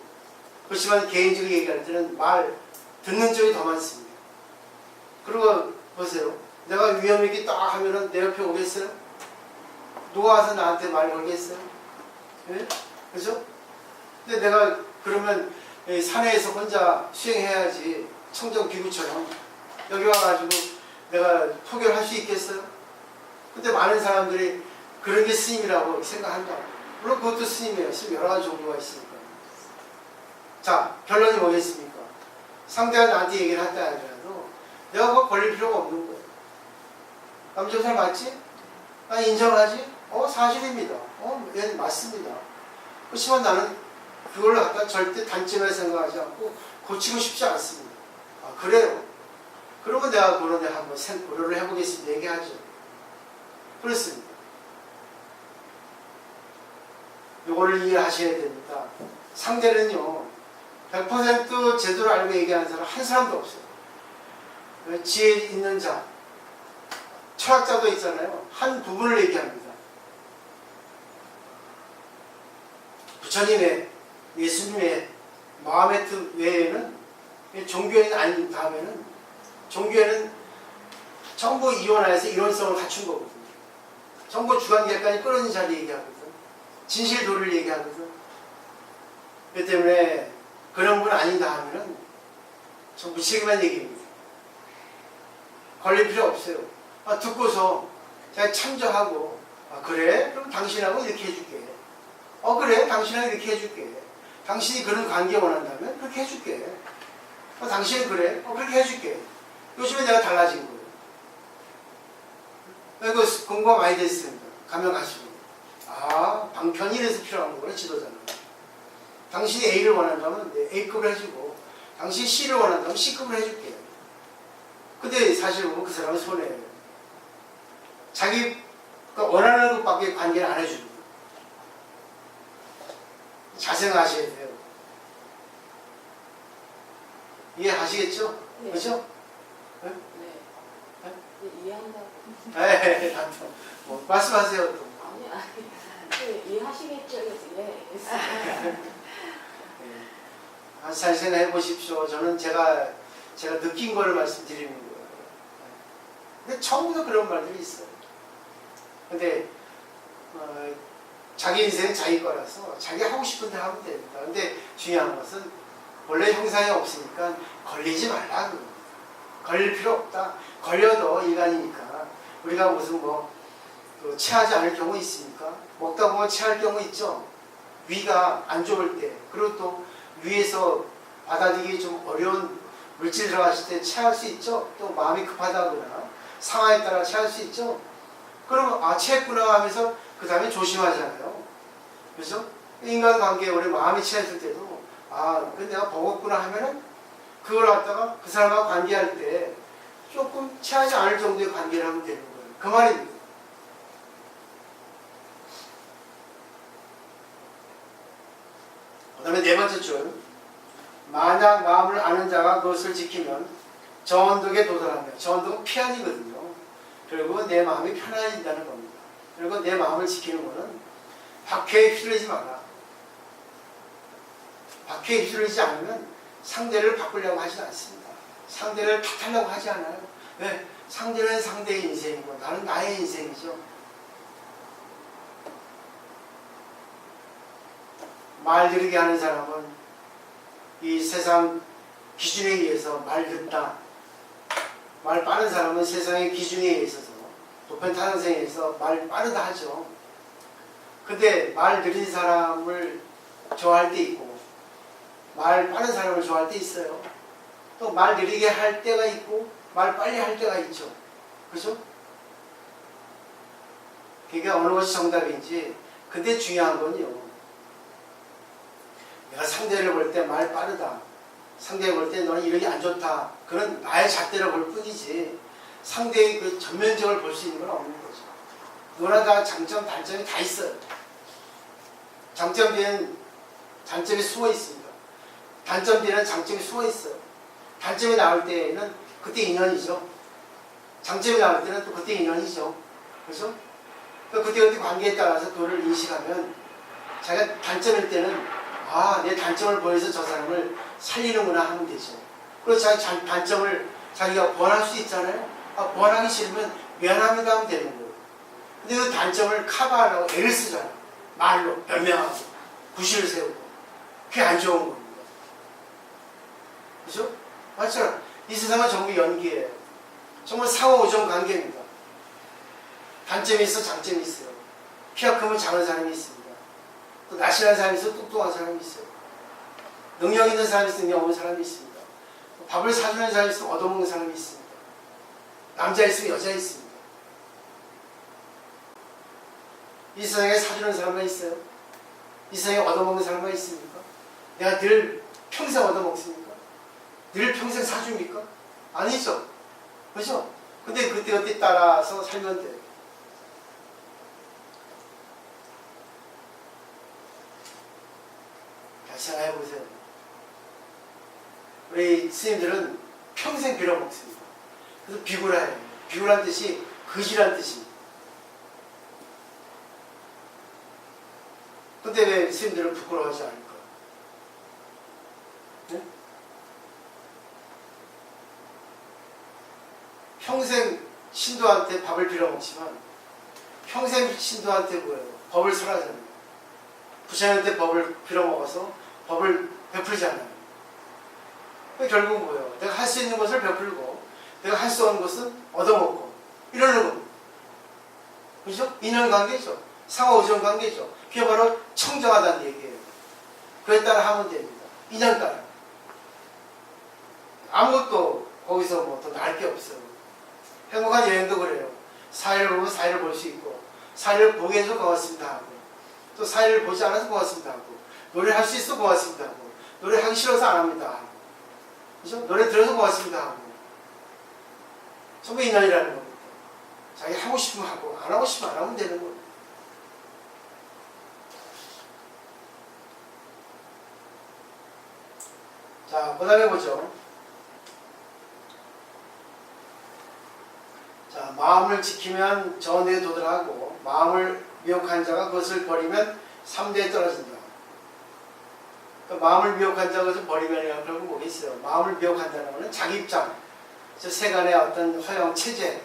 그렇지만 개인적으로 얘기할 때는 말 듣는 쪽이 더 많습니다. 그리고 보세요. 내가 위험있게 딱 하면은 내 옆에 오겠어요? 누가 와서 나한테 말 걸겠어요? 예? 그죠? 근데 내가 그러면 산에서 혼자 수행해야지 청정기구처럼 여기 와가지고 내가 포교를 할 수 있겠어요? 근데 많은 사람들이 그런 게 스님이라고 생각한다. 물론 그것도 스님이에요. 스님 여러 가지 종류가 있으니까. 자, 결론이 뭐겠습니까? 상대가 나한테 얘기를 한다 하더라도 내가 그거 걸릴 필요가 없는 거예요. 남정살 맞지? 나 인정하지? 사실입니다. 얘는 맞습니다. 그렇지만 나는 그걸 갖다 절대 단점에 생각하지 않고 고치고 싶지 않습니다. 아, 그래요? 그러면 내가 그런 데 한번 고려를 해보겠습니다. 얘기하죠. 그렇습니다. 이거를 이해하셔야 됩니다. 상대는요, 100% 제대로 알고 얘기하는 사람 한 사람도 없어요. 지혜 있는 자, 철학자도 있잖아요. 한 부분을 얘기합니다. 부처님의, 예수님의 마음의 뜻 외에는 종교인 아닌 다음에는 종교에는 전부 이원화해서 이론성을 갖춘 거거든요. 전부 주관계까지 끌어진 자리 얘기하거든. 진실도를 얘기하거든. 그렇기 때문에 그런 분 아닌다 하면은 전 무책임한 얘기입니다. 걸릴 필요 없어요. 듣고서 제가 참조하고 그래? 그럼 당신하고 이렇게 해줄게. 그래? 당신하고 이렇게 해줄게. 당신이 그런 관계 원한다면 그렇게 해줄게. 당신은 그래? 그렇게 해줄게. 요즘에 내가 달라진 거예요. 이거 공부가 많이 됐습니다. 가면 가시고. 방편이 이래서 필요한 거구나, 지도자는. 당신이 A를 원한다면 A급을 해주고, 당신이 C를 원한다면 C급을 해줄게. 근데 사실 보면 그 사람은 손해예요. 자기가 원하는 것밖에 관계를 안 해주는 거예요. 잘 생각하셔야 돼요. 이해하시겠죠? 네. 그죠? 네? 네, 이해한다고. 네, 뭐 말씀하세요. 또. 네, 이해하시겠죠? 네. 잘 생각해 보십시오. 저는 제가 느낀 거를 말씀드리는 거예요. 근데 처음부터 그런 말들이 있어요. 근데 자기 인생은 자기 거라서 자기 하고 싶은 데 하면 됩니다. 근데 중요한 것은 원래 형상이 없으니까 걸리지 말라 그럽니다. 걸릴 필요 없다. 걸려도 인간이니까 우리가 무슨 체하지 않을 경우 있습니까? 먹다 보면 체할 경우 있죠. 위가 안 좋을 때, 그리고 또 위에서 받아들이기 좀 어려운 물질 들어갔을 때 체할 수 있죠. 또 마음이 급하다거나 상황에 따라 체할 수 있죠. 그럼 체했구나 하면서 그 다음에 조심하잖아요. 그죠? 인간관계에 우리 마음이 체했을 때도 근데 내가 버겁구나 하면은 그걸 갖다가 그 사람하고 관계할 때 조금 체하지 않을 정도의 관계를 하면 되는 거예요. 그 말입니다. 그 다음에 네 번째 줄. 만약 마음을 아는 자가 그것을 지키면 정언덕에 도달하며, 정언덕은 피안이거든요. 그리고 내 마음이 편안해진다는 겁니다. 그리고 내 마음을 지키는 것은 박해에 휘둘리지 마라. 박해에 휘둘리지 않으면 상대를 바꾸려고 하지 않습니다. 상대를 탓하려고 하지 않아요. 왜? 상대는 상대의 인생이고 나는 나의 인생이죠. 말 들으게 하는 사람은 이 세상 기준에 의해서 말 듣다. 말 빠른 사람은 세상의 기준에 있어서 보편타산생에서 말 빠르다 하죠. 근데 말 느린 사람을 좋아할 때 있고 말 빠른 사람을 좋아할 때 있어요. 또 말 느리게 할 때가 있고 말 빨리 할 때가 있죠. 그죠? 그러니까 어느 것이 정답인지. 근데 중요한 건요, 내가 상대를 볼 때 말 빠르다, 상대를 볼 때 너는 이러기 안 좋다, 그런 나의 잣대를 볼 뿐이지 상대의 그 전면적을 볼 수 있는 건 없는 거죠. 누구나 다 장점, 단점이 다 있어요. 장점 뒤에는 단점이 숨어 있습니다. 단점 뒤에는 장점이 숨어 있어요. 단점이 나올 때는 그때 인연이죠. 장점이 나올 때는 또 그때 인연이죠. 그렇죠? 그때 관계에 따라서 그거를 인식하면 자기가 단점일 때는 내 단점을 보여서 저 사람을 살리는구나 하면 되죠. 그리고 자기 단점을 자기가 보완할 수 있잖아요. 보완하기 싫으면 미안합니다 하면 되는 거예요. 근데 그 단점을 커버하려고 애를 쓰잖아요. 말로 변명하고 구실을 세우고. 그게 안 좋은 겁니다. 그죠? 맞죠? 이 세상은 전부 연기예요. 정말 상호오존 관계입니다. 단점이 있어, 장점이 있어요. 키가 크면 작은 사람이 있습니다. 또 날씬한 사람이 있어, 뚱뚱한 사람이 있어요. 능력 있는 사람이 있어, 능력 없는 사람이 있습니다. 밥을 사주는 사람이 있어, 얻어먹는 사람이 있습니다. 남자 있으면 여자 있습니다. 이 세상에 사주는 사람만 있어요? 이 세상에 얻어먹는 사람만 있습니까? 내가 늘 평생 얻어먹습니까? 늘 평생 사줍니까? 아니죠. 그죠? 근데 그때 따라서 살면 돼요. 잘 생각해보세요. 우리 스님들은 평생 빌어먹습니다. 그래서 비구라예요. 비구란 뜻이 거지란 뜻입니다. 근데 왜 스님들은 부끄러워하지 않을까? 네? 평생 신도한테 밥을 빌어먹지만 평생 신도한테 뭐예요? 법을 설하잖아요. 부처님한테 법을 빌어먹어서 법을 베풀잖아요. 결국 뭐예요? 내가 할 수 있는 것을 베풀고 내가 할 수 없는 것은 얻어먹고 이러는 겁니다. 그죠? 인연관계죠. 상호의존 관계죠. 그게 바로 청정하다는 얘기예요. 그에 따라 하면 됩니다. 인연 따라. 아무것도 거기서 뭐 더 나을 게 없어요. 행복한 여행도 그래요. 사회를 보면 사회를 볼 수 있고, 사회를 보게 해서 고맙습니다 하고, 또 사회를 보지 않아서 고맙습니다 하고, 노래할 수 있어 고맙습니다 하고, 노래하기 싫어서 안 합니다 하고, 그죠? 노래 들어서 고맙습니다 하고, 전부 인연이라는 겁니다. 자기 하고 싶으면 하고, 안 하고 싶으면 안 하면 되는 거예요. 자, 그 다음에 보죠. 자, 마음을 지키면 전에 도달하고 마음을 미혹한 자가 그것을 버리면 3대에 떨어진다. 그러니까 마음을 미혹한 자가 그것을 버리면 결국 뭐겠어요? 마음을 미혹한다는 것은 자기 입장, 세간의 어떤 허영, 체제,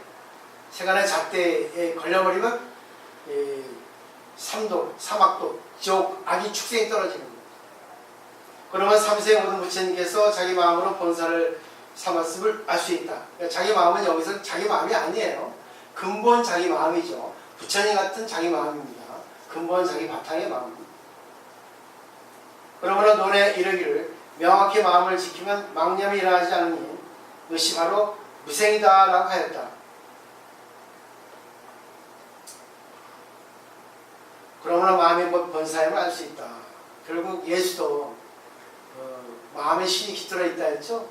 세간의 잣대에 걸려버리면 삼도, 사막도, 지옥, 악이 축생이 떨어지는 거예요. 그러면 삼세의 모든 부처님께서 자기 마음으로 본사를 삼았음을 알 수 있다. 그러니까 자기 마음은 여기서 자기 마음이 아니에요. 근본 자기 마음이죠. 부처님 같은 자기 마음입니다. 근본 자기 바탕의 마음. 그러므로 논에 이르기를 명확히 마음을 지키면 망념이 일어나지 않으니 그것이 바로 무생이다 라고 하였다. 그러므로 마음이 곧 본사임을 알 수 있다. 결국 예수도 마음에 신이 깃들어 있다 했죠.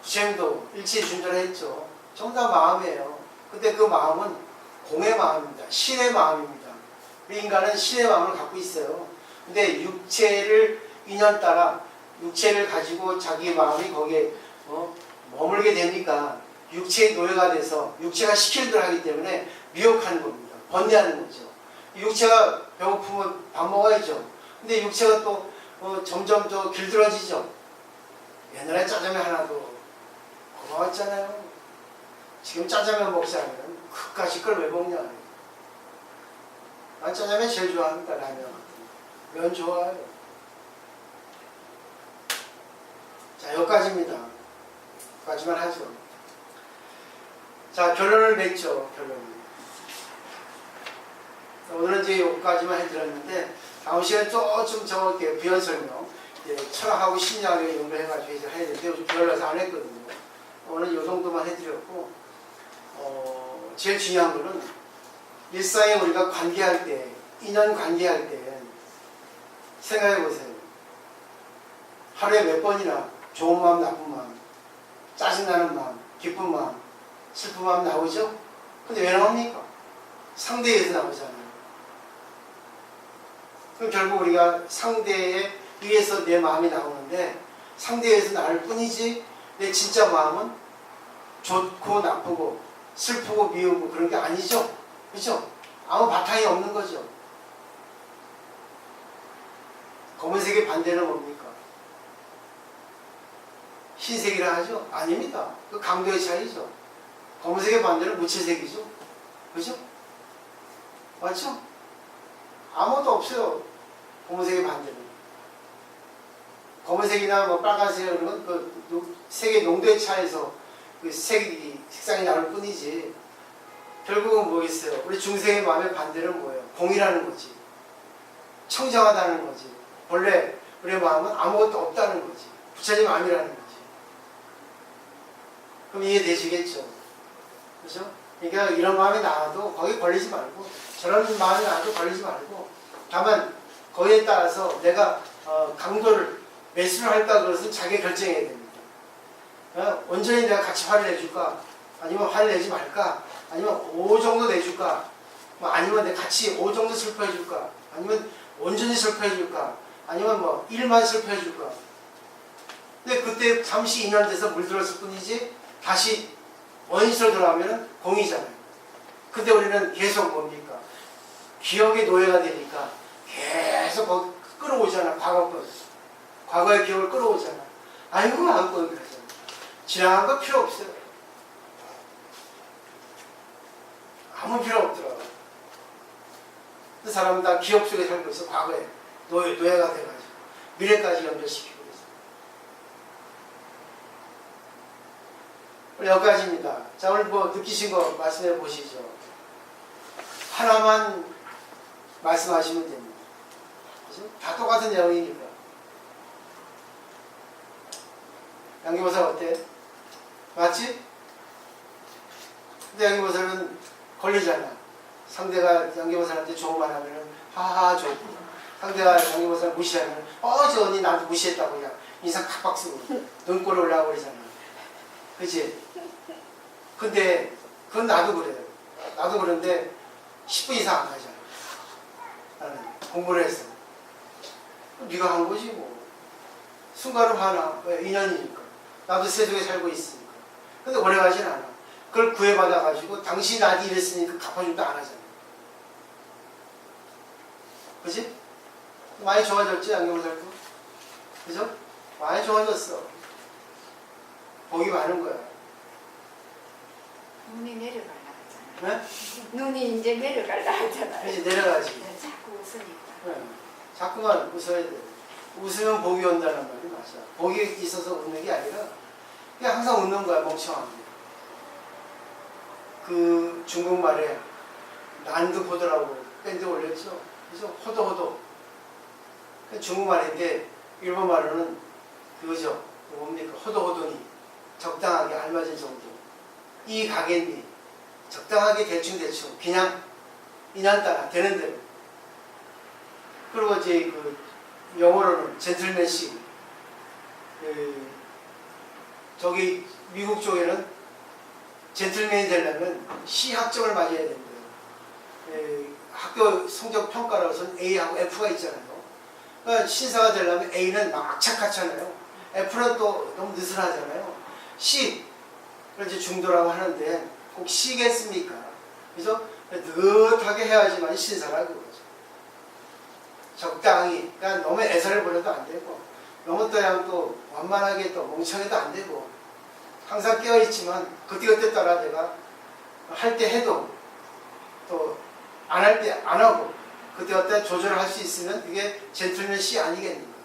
부처님도 일체준전을 했죠. 전부 다 마음이에요. 근데 그 마음은 공의 마음입니다. 신의 마음입니다. 우리 인간은 신의 마음을 갖고 있어요. 근데 육체를 인연 따라 육체를 가지고 자기 마음이 거기에 머물게 되니까 육체의 노예가 돼서 육체가 시키는 대로 하기 때문에 미혹하는 겁니다. 번뇌하는 거죠. 육체가 배고프면 밥 먹어야죠. 근데 육체가 또 점점 더 길들어지죠. 옛날에 짜장면 하나도 고마웠잖아요. 지금 짜장면 먹지 않으면 그까짓 걸 왜 먹냐. 난 짜장면 제일 좋아합니다. 라면. 면 좋아요. 자, 여기까지입니다. 여기까지만 하죠. 자, 결론을 맺죠. 결론. 오늘은 이제 여기까지만 해드렸는데 다음 시간에 조금 이렇게 부연 설명, 철학하고 심리학에 연결해가지고 이제 해야 되는데 요즘 게을러서 안 했거든요. 오늘 이 정도만 해드렸고, 제일 중요한 거는 일상에 우리가 관계할 때, 인연 관계할 때 생각해 보세요. 하루에 몇 번이나 좋은 마음, 나쁜 마음, 짜증나는 마음, 기쁜 마음, 슬픈 마음 나오죠? 근데 왜 나옵니까? 상대에 의해서 나오잖아요. 그럼 결국 우리가 상대에 의해서 내 마음이 나오는데 상대에 의해서 나올 뿐이지 내 진짜 마음은 좋고 나쁘고 슬프고 미우고 그런 게 아니죠. 그렇죠? 아무 바탕이 없는 거죠. 검은색의 반대는 뭡니까? 흰색이라 하죠? 아닙니다. 그 강도의 차이죠. 검은색의 반대는 무채색이죠. 그죠? 맞죠? 아무것도 없어요. 검은색의 반대는. 검은색이나 뭐 빨간색 이런 건 그 색의 농도의 차이에서 그 색상이 나올 뿐이지. 결국은 뭐겠어요? 우리 중생의 마음의 반대는 뭐예요? 공이라는 거지. 청정하다는 거지. 원래 우리의 마음은 아무것도 없다는 거지. 부처님 마음이라는 거지. 그럼 이해되시겠죠? 그죠? 그러니까 이런 마음이 나와도 거기 걸리지 말고 저런 마음이 나와도 걸리지 말고 다만 거기에 따라서 내가 강도를 매수를 할까 그것은 자기 결정해야 됩니다. 온전히 내가 같이 화를 내줄까? 아니면 화를 내지 말까? 아니면 5 정도 내줄까? 뭐 아니면 내가 같이 5 정도 슬퍼해줄까? 아니면 온전히 슬퍼해줄까? 아니면 뭐 1만 슬퍼해줄까? 근데 그때 잠시 인연돼서 물들었을 뿐이지 다시 원시로 돌아오면 공이잖아요. 근데 우리는 계속 뭡니까? 기억의 노예가 되니까 계속 거기 끌어오잖아. 과거의 기억을 끌어오잖아. 아이고 안 끌어오잖아. 지나간 거 필요 없어요. 아무 필요 없더라. 그 사람은 다 기업 속에 살고 있어. 과거에 노예가 돼가지고 미래까지 연결시키고 있어. 여기까지입니다. 자, 오늘 뭐 느끼신 거 말씀해 보시죠. 하나만 말씀하시면 됩니다. 그죠? 다 똑같은 내용이니까. 양기보살 어때? 맞지? 근데 양기보살은 걸리잖아. 상대가 양기보살한테 좋은 말 하면은 하하 좋고, 상대가 양기보살 무시하면 저 언니 나한테 무시했다고 그냥 인상 팍팍 쓰고 눈꼬리 올라가 버리잖아. 그치? 근데 그건 나도 그래요. 나도 그런데 10분 이상 안 하잖아. 나는 공부를 했어. 네가 한 거지 뭐. 순간은 화나. 왜? 인연이니까. 나도 세속에 살고 있으니까. 근데 오래 가진 않아. 그걸 구해받아가지고 당신 나한테 이랬으니까 갚아준다 안 하잖아. 그지? 많이 좋아졌지 양경살도? 그죠? 많이 좋아졌어. 복이 많은 거야. 눈이 내려갈라 하잖아. 네? 눈이 이제 내려갈라 하잖아. 그지 내려가지. 네, 자꾸 웃으니까. 네. 자꾸만 웃어야 돼. 웃으면 복이 온다는 말이 맞아. 복이 있어서 웃는 게 아니라 그냥 항상 웃는 거야, 멍청하게. 그 중국말에 난드포도라고 밴드 올렸죠. 그죠? 호도호도. 그 중국말인데 일본말로는 그거죠. 그 뭡니까? 호도호도니. 적당하게 알맞은 정도. 이 가겠니. 적당하게 대충대충. 그냥 인한따라 되는 대로. 그리고 이제 그 영어로는 젠틀맨식. 저기 미국 쪽에는 젠틀맨이 되려면 C 학점을 맞아야 된대요. 학교 성적 평가로서는 A하고 F가 있잖아요. 그러니까 신사가 되려면 A는 막 악착같잖아요. F는 또 너무 느슨하잖아요. C를 이제 중도라고 하는데 꼭 C겠습니까? 그래서 느긋하게 해야지만 신사라고 그러죠. 적당히, 그러니까 너무 애사를 부려도 안 되고, 너무 또 그냥 또 완만하게 또 멍청해도 안 되고, 항상 깨어있지만, 그때그때 따라 내가 할 때 해도, 또 안 할 때 안 하고, 그때그때 조절을 할 수 있으면 그게 젠틀맨 씨 아니겠는가.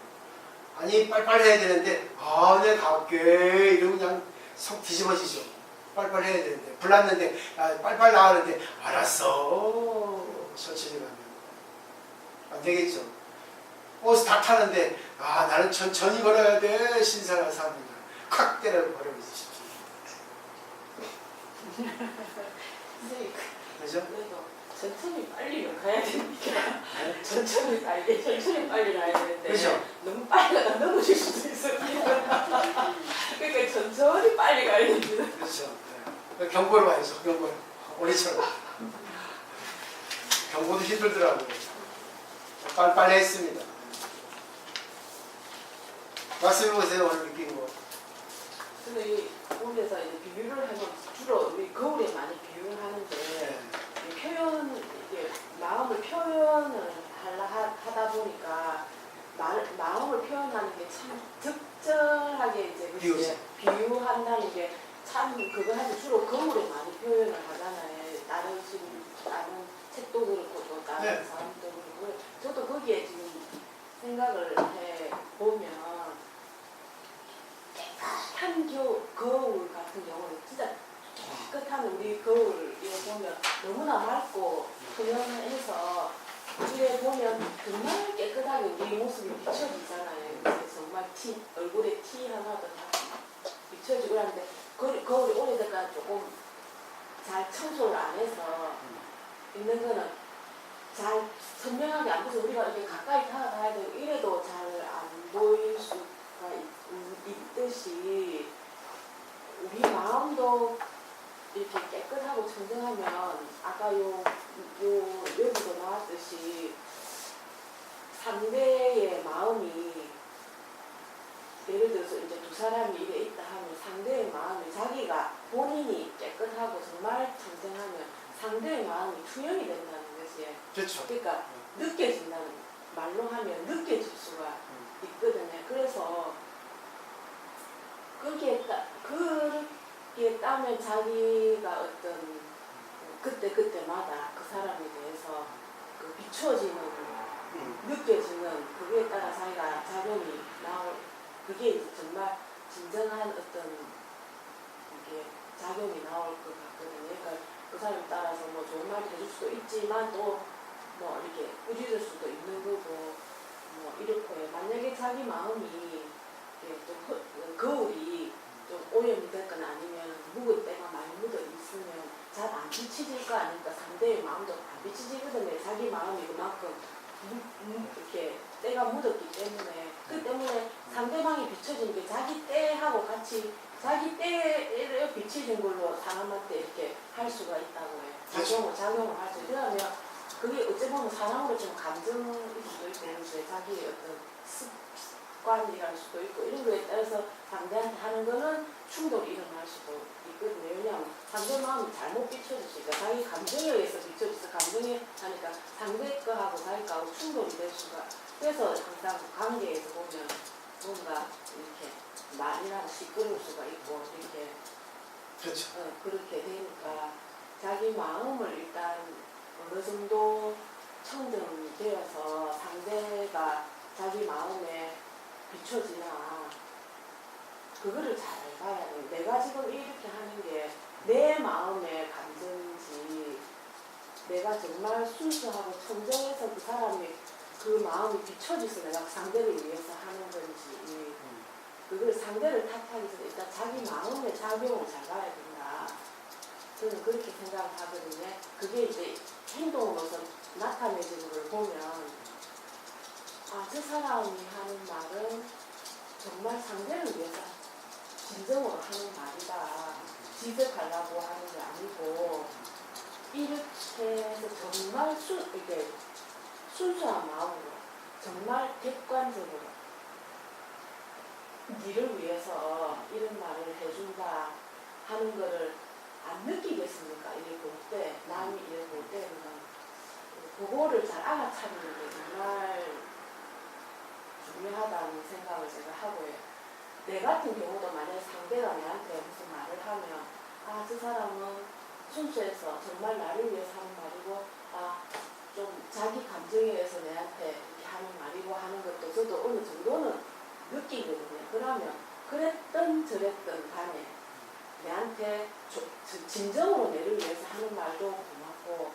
아니, 빨빨 해야 되는데, 내가 갈게. 이러고 그냥 속 뒤집어지죠. 빨빨 해야 되는데, 불났는데, 빨빨 나가는데, 알았어. 천천히 가면. 안 되겠죠. 버스 다 타는데 나는 천천히 걸어야 돼. 신사가 삽니다. 콱 때려버리고 싶죠. 선생님, 그죠? 그래도 천천히 빨리 가야 되니까 천천히 가야 되는데 그죠? 너무 빨리 가다 넘어질 수도 있어요. 그러니까 천천히 빨리 가야 됩니다. 그렇죠. 네. 경보를 봐야죠. 경보를. 우리처럼. 경보도 힘들더라고요. 빨리 했습니다. 말씀해보세요. 오늘 느낀 거. 근데 이 온데서 이제 비유를 하면 주로 우리 거울에 많이 비유를 하는데 네. 이 표현, 이게 마음을 표현을 하다 보니까 마음을 표현하는 게 참 적절하게 이제 비유죠. 비유한다는 게 참 그거 하면 주로 거울에 많이 표현을 하잖아요. 다른 책도 그렇고 또 다른 네. 사람도 그렇고 저도 거기에 지금 생각을 해 보면 깨끗한 거울 같은 경우는 진짜 깨끗한 우리 거울 이거 보면 너무나 맑고 투명해서 위에 보면 정말 깨끗하게 우리 모습이 비춰지잖아요. 그래서 정말 얼굴에 티 하나도 다 비춰지고 하는데 거울이 오래되니까 조금 잘 청소를 안 해서 있는 거는 잘 선명하게 안 보여서 우리가 이렇게 가까이 다가가야 되고 이래도 잘 안 보일 수가 있듯이 우리 마음도 이렇게 깨끗하고 청정하면 아까 여기도 나왔듯이 상대의 마음이 예를 들어서 이제 두 사람이 이래 있다 하면 상대의 마음이 자기가 본인이 깨끗하고 정말 청정하면 상대의 마음이 투영이 된다는 것이 그렇죠. 그러니까 느껴진다는 말로 하면 느껴질 수가 있거든요. 그래서 그게 따면 자기가 어떤 그때마다 그 사람에 대해서 그 비춰지는 음. 느껴지는 그거에 따라 자기가 작용이 나올 그게 이제 정말 진정한 어떤 이게 작용이 나올 것 같거든요. 그러니까 그 사람에 따라서 뭐 좋은 말을 해줄 수도 있지만 또 뭐 이렇게 꾸짖을 수도 있는 거고 뭐 이렇고요. 만약에 자기 마음이 이렇게 좀 거울이 좀 오염이 됐거나 아니면 묵을 때가 많이 묻어 있으면 잘 안 비치질 거 아닙니까? 상대의 마음도 안 비치지거든요. 자기 마음이 그만큼 이렇게 때가 묻었기 때문에 그 때문에 상대방이 비춰지는 게 자기 때하고 같이 자기 때를 비춰진 걸로 사람한테 이렇게 할 수가 있다고 해요. 작용을 할 수 있어요. 그러면 그게 어찌 보면 사람으로 좀 감정일 수도 있고 이제 자기의 어떤 습관이랄 수도 있고 이런 거에 따라서 상대한테 하는 거는 충돌이 일어날 수도 있거든요. 왜냐하면 상대 마음이 잘못 비춰지니까 자기 감정에 의해서 비춰져서 감정에 하니까 상대 거하고 자기 거하고 충돌이 될 수가 그래서 항상 관계에서 보면 뭔가 이렇게 말이라도 시끄러울 수가 있고 이렇게 그렇죠. 그렇게 되니까 자기 마음을 일단 어느 정도 청정되어서 상대가 자기 마음에 비춰지나 그거를 잘 봐야 돼요. 내가 지금 이렇게 하는 게 내 마음의 감정인지 내가 정말 순수하고 청정해서 그 사람이 그 마음이 비춰져서 내가 상대를 위해서 하는 건지 그걸 상대를 탓하기 전에 일단 자기 마음의 작용을 잘 봐야 된다. 저는 그렇게 생각을 하거든요. 그게 이제 행동으로서 나타내지는 걸 보면 아, 저 사람이 하는 말은 정말 상대를 위해서 진정으로 하는 말이다. 지적하려고 하는 게 아니고 이렇게 해서 정말 이렇게 순수한 마음으로 정말 객관적으로 니를 위해서 이런 말을 해준다 하는 거를 안 느끼겠습니까? 이래 볼 때, 남이 이래 볼 때는 그거를 잘 알아차리는 게 정말 중요하다는 생각을 제가 하고요. 내 같은 경우도 만약에 상대가 내한테 무슨 말을 하면 아, 저 사람은 순수해서 정말 나를 위해서 하는 말이고 아, 좀 자기 감정에 의해서 내한테 이렇게 하는 말이고 하는 것도 저도 어느 정도는 느끼거든요. 그러면 그랬던 저랬던 간에 내한테 진정으로 내를 위해서 하는 말도 고맙고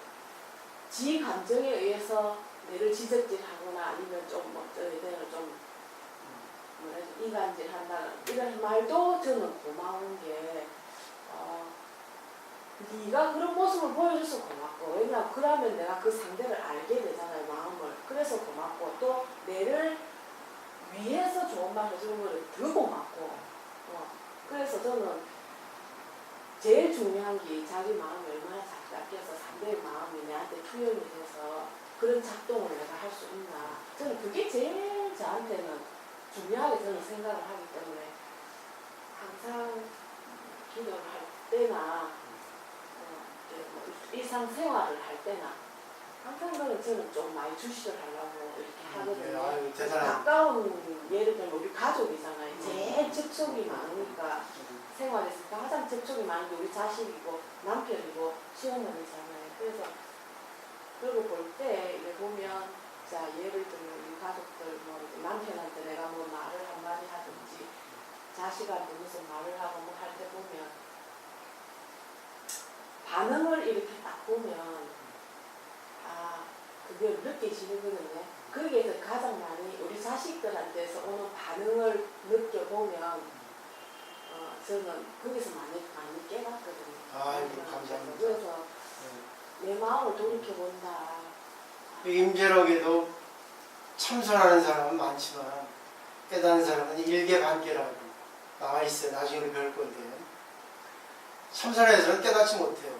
지 감정에 의해서 내를 지적질하거나 아니면 좀뭐 저희들은 좀 이간질한다는 이런 말도 저는 고마운 게 네가 그런 모습을 보여줘서 고맙고 왜냐하면 그러면 내가 그 상대를 알게 되잖아요. 마음을. 그래서 고맙고 또 내를 위해서 좋은 말 해주는 거를 더 고맙고 그래서 저는 제일 중요한 게 자기 마음이 얼마나 잘 닦여서 상대의 마음이 내한테 투영이 돼서 그런 작동을 내가 할 수 있나 저는 그게 제일 저한테는 중요하게 저는 생각을 하기 때문에 항상 기도를 할 때나 뭐 일상생활을 할 때나 항상 저는 좀 많이 주시를 하려고 이렇게 하거든요. 아유, 대단하다. 가까운 예를 들면 우리 가족이잖아요. 제일 접촉이 많으니까 생활에서 가장 접촉이 많은 게 우리 자식이고 남편이고 시어머니잖아요. 그래서 그러고 볼 때 이제 보면 자 예를 들면 우리 가족들 뭐 남편한테 내가 뭐 말을 한마디 하든지 자식한테 무슨 말을 하고 뭐 할 때 보면 반응을 이렇게 딱 보면 아 그게 느껴지거든요. 거기에서 가장 많이 우리 자식들한테서 오는 반응을 느껴보면 저는 거기서 많이 깨닫거든요. 아이고, 감사합니다. 그래서 내 마음을 돌이켜본다. 임재록에도 참선하는 사람은 많지만 깨닫는 사람은 일개반개라고 나와 있어요. 나중에 배울 건데 참선에서는 깨닫지 못해요.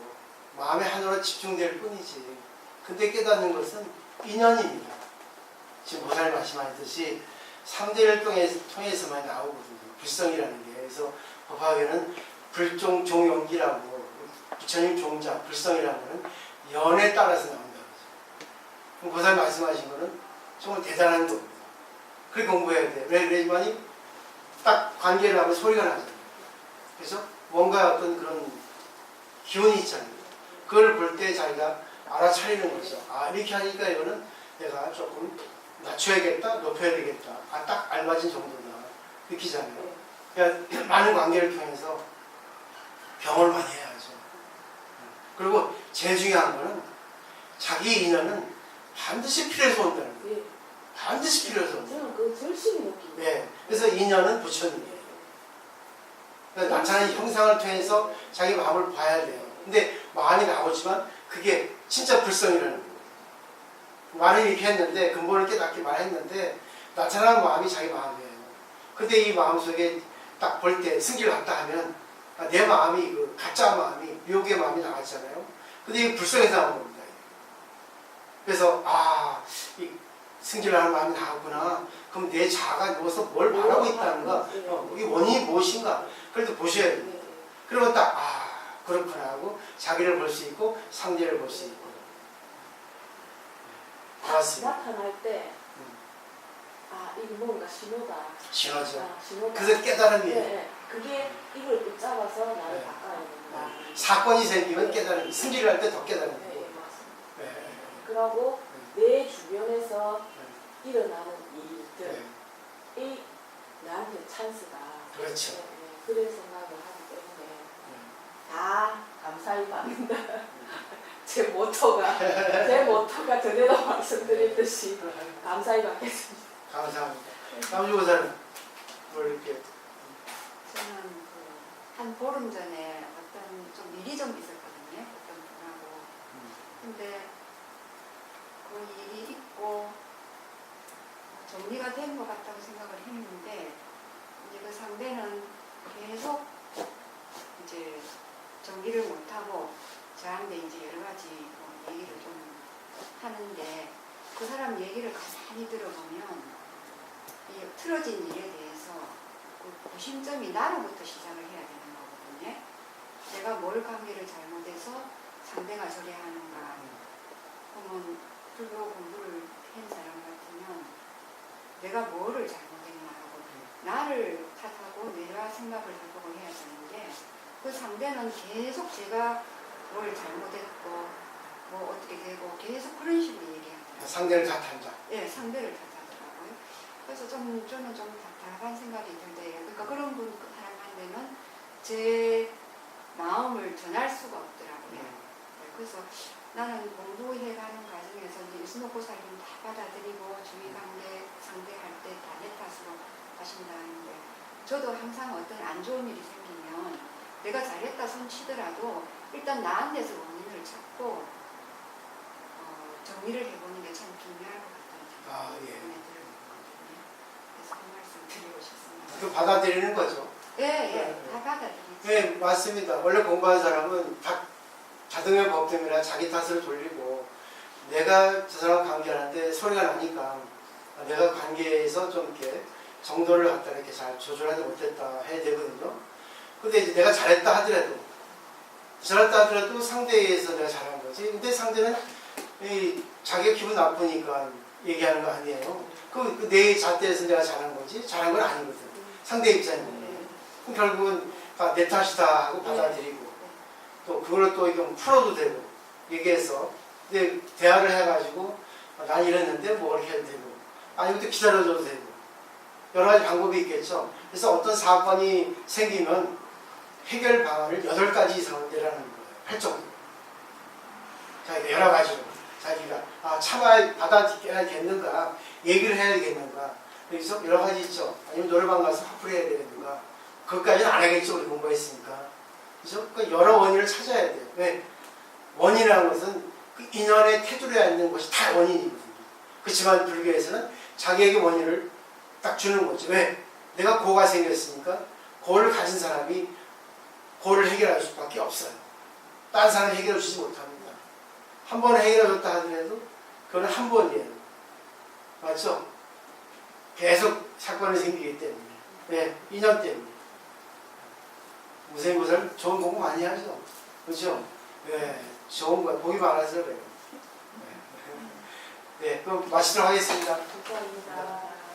마음에 하나로 집중될 뿐이지. 근데 깨닫는 것은 인연입니다. 지금 보살 말씀하셨듯이 3대 일동에서만 나오거든요. 불성이라는 게. 그래서 법화에는 불종종용기라고 부처님 종자 불성이라는 거는 연에 따라서 나온다고 하죠. 그럼 보살 말씀하신 거는 정말 대단한 겁니다. 그렇게 공부해야 돼요. 그래야지만이 딱 관계를 하면 소리가 나잖아요. 그래서 뭔가 어떤 그런 기운이 있잖아요. 그걸 볼 때 자기가 알아차리는 거죠. 아, 이렇게 하니까 이거는 내가 조금 낮춰야겠다, 높여야 되겠다. 아, 딱 알맞은 정도다. 느끼잖아요. 그러니까 많은 관계를 통해서 경험을 많이 해야죠. 그리고 제일 중요한 거는 자기 인연은 반드시 필요해서 온다는 거예요. 예. 반드시 필요해서 온다. 저는 그 절실히 느낍니다. 네. 그래서 인연은 부처님이에요. 그러니까 나타나는 형상을 통해서 자기 마음을 봐야 돼요. 근데 마음이 나오지만 그게 진짜 불성이라는 거예요. 말을 이렇게 했는데 근본을 깨닫게 말했는데 나타나는 마음이 자기 마음이에요. 근데 이 마음 속에 딱 볼 때 승기를 갖다 하면 내 마음이 그 가짜 마음이 미혹의 마음이 나왔잖아요. 근데 이 불성에서 나온 겁니다. 그래서 이 승기를 하는 마음이 나왔구나. 그럼 내 자아가 누워서 뭘 바라고 있다는가? 이게 원인이 무엇인가? 그래도 보셔야 돼요. 네. 그러면 딱 그렇구나 하고 자기를 볼 수 있고 상대를 볼 수 있고. 맞습니다. 나타날 때, 이거 뭔가 신호다. 신호죠. 신호다. 그래서 깨달음이에요. 네. 그게 이걸 붙잡아서 나를 네. 바꿔야 된다. 사건이 생기면 깨달음, 승리를 할 때 더 깨달음. 네, 맞습니다. 네. 그러고 내 주변에서 일어나는 일들이 나한테 찬스다. 그렇죠. 네, 그런 생각을 하기 때문에 다 감사히 받는다. 제 모토가 전에도 말씀드렸듯이 감사히 받겠습니다. 감사합니다. 남주고사는 뭘 이렇게 저는 한 보름 전에 어떤 좀 일이 좀 있었거든요. 어떤 분하고. 근데 그 일이 있고 정리가 된 것 같다고 생각을 했는데 이제 그 상대는 계속 이제 정리를 못하고 저한테 이제 여러 가지 얘기를 좀 하는데 그 사람 얘기를 가만히 들어보면 이 틀어진 일에 대해서 그 구심점이 나로부터 시작을 해야 되는 거거든요. 내가 뭘 관계를 잘못해서 상대가 저래 하는가. 그러면 불교 공부를 한 사람 같으면 내가 뭐를 잘못했나 하고 나를 탓하고 내가 생각을 해보고 해야 되는데 그 상대는 계속 제가 뭘 잘못했고 뭐 어떻게 되고 계속 그런 식으로 얘기하더라고요. 상대를 탓한다. 네, 상대를 탓하더라고요. 그래서 저는 좀 답답한 생각이 들대요. 그러니까 그런 사람한테는 제 마음을 전할 수가 없더라고요. 네, 그래서 나는 공부해가는 과정에서 이제 유스노고사를 다 받아들이고 주위 관계 상대할 때 다 내 탓으로 하신다 하는데 저도 항상 어떤 안 좋은 일이 생기면 내가 잘했다 손 치더라도 일단 나한테서 원인을 찾고 정리를 해보는 게 참 중요할 것 같다는 예. 생각이 들었거든요. 그래서 그 말씀 드리고 싶습니다. 그 받아들이는 거죠. 예, 다 받아들이죠. 네, 맞습니다. 원래 공부한 사람은 다 자동의 법칙이라 자기 탓을 돌리고 내가 저 사람 관계하는데 소리가 나니까 내가 관계에서 좀 이렇게 정도를 갖다 이렇게 잘 조절하지 못했다 해야 되거든요. 근데 이제 내가 잘했다 하더라도 상대에 의해서 내가 잘한 거지. 근데 상대는 자기가 기분 나쁘니까 얘기하는 거 아니에요. 그 내 잣대에서 내가 잘한 거지. 잘한 건 아니거든. 상대 입장이거든요. 그럼 결국은 내 탓이다 하고 받아들이고 또 그걸 또 이건 풀어도 되고 얘기해서 근데 대화를 해가지고 난 이랬는데 뭐 이렇게 해도 되고 아니면 또 기다려줘도 되고 여러 가지 방법이 있겠죠. 그래서 어떤 사건이 생기면 해결 방안을 8가지 이상을 내라는 거예요. 할 정도. 자기가 여러 가지로 자기가 참아야 받아들여야겠는가 얘기를 해야겠는가 여기서 여러 가지 있죠. 아니면 노래방 가서 화풀이 해야 되는가 그것까지는 안 하겠죠. 우리 공부했으니까. 그래서 그 여러 원인을 찾아야 돼요. 왜? 원인이라는 것은 그 인연의 테두리에 있는 것이 다 원인이거든요. 그렇지만 불교에서는 자기에게 원인을 딱 주는 거죠. 왜? 내가 고가 생겼으니까 고를 가진 사람이 고를 해결할 수밖에 없어요. 다른 사람이 해결해 주지 못합니다. 한 번에 해결해 줬다 하더라도 그건 한 번이에요. 맞죠? 계속 사건이 생기기 때문에. 네, 인연 때문에. 무생고사를 좋은 공부 많이 하죠. 그렇죠? 네, 좋은 거 복이 많아서 그래요. 네, 그럼 마치도록 하겠습니다. 감사합니다.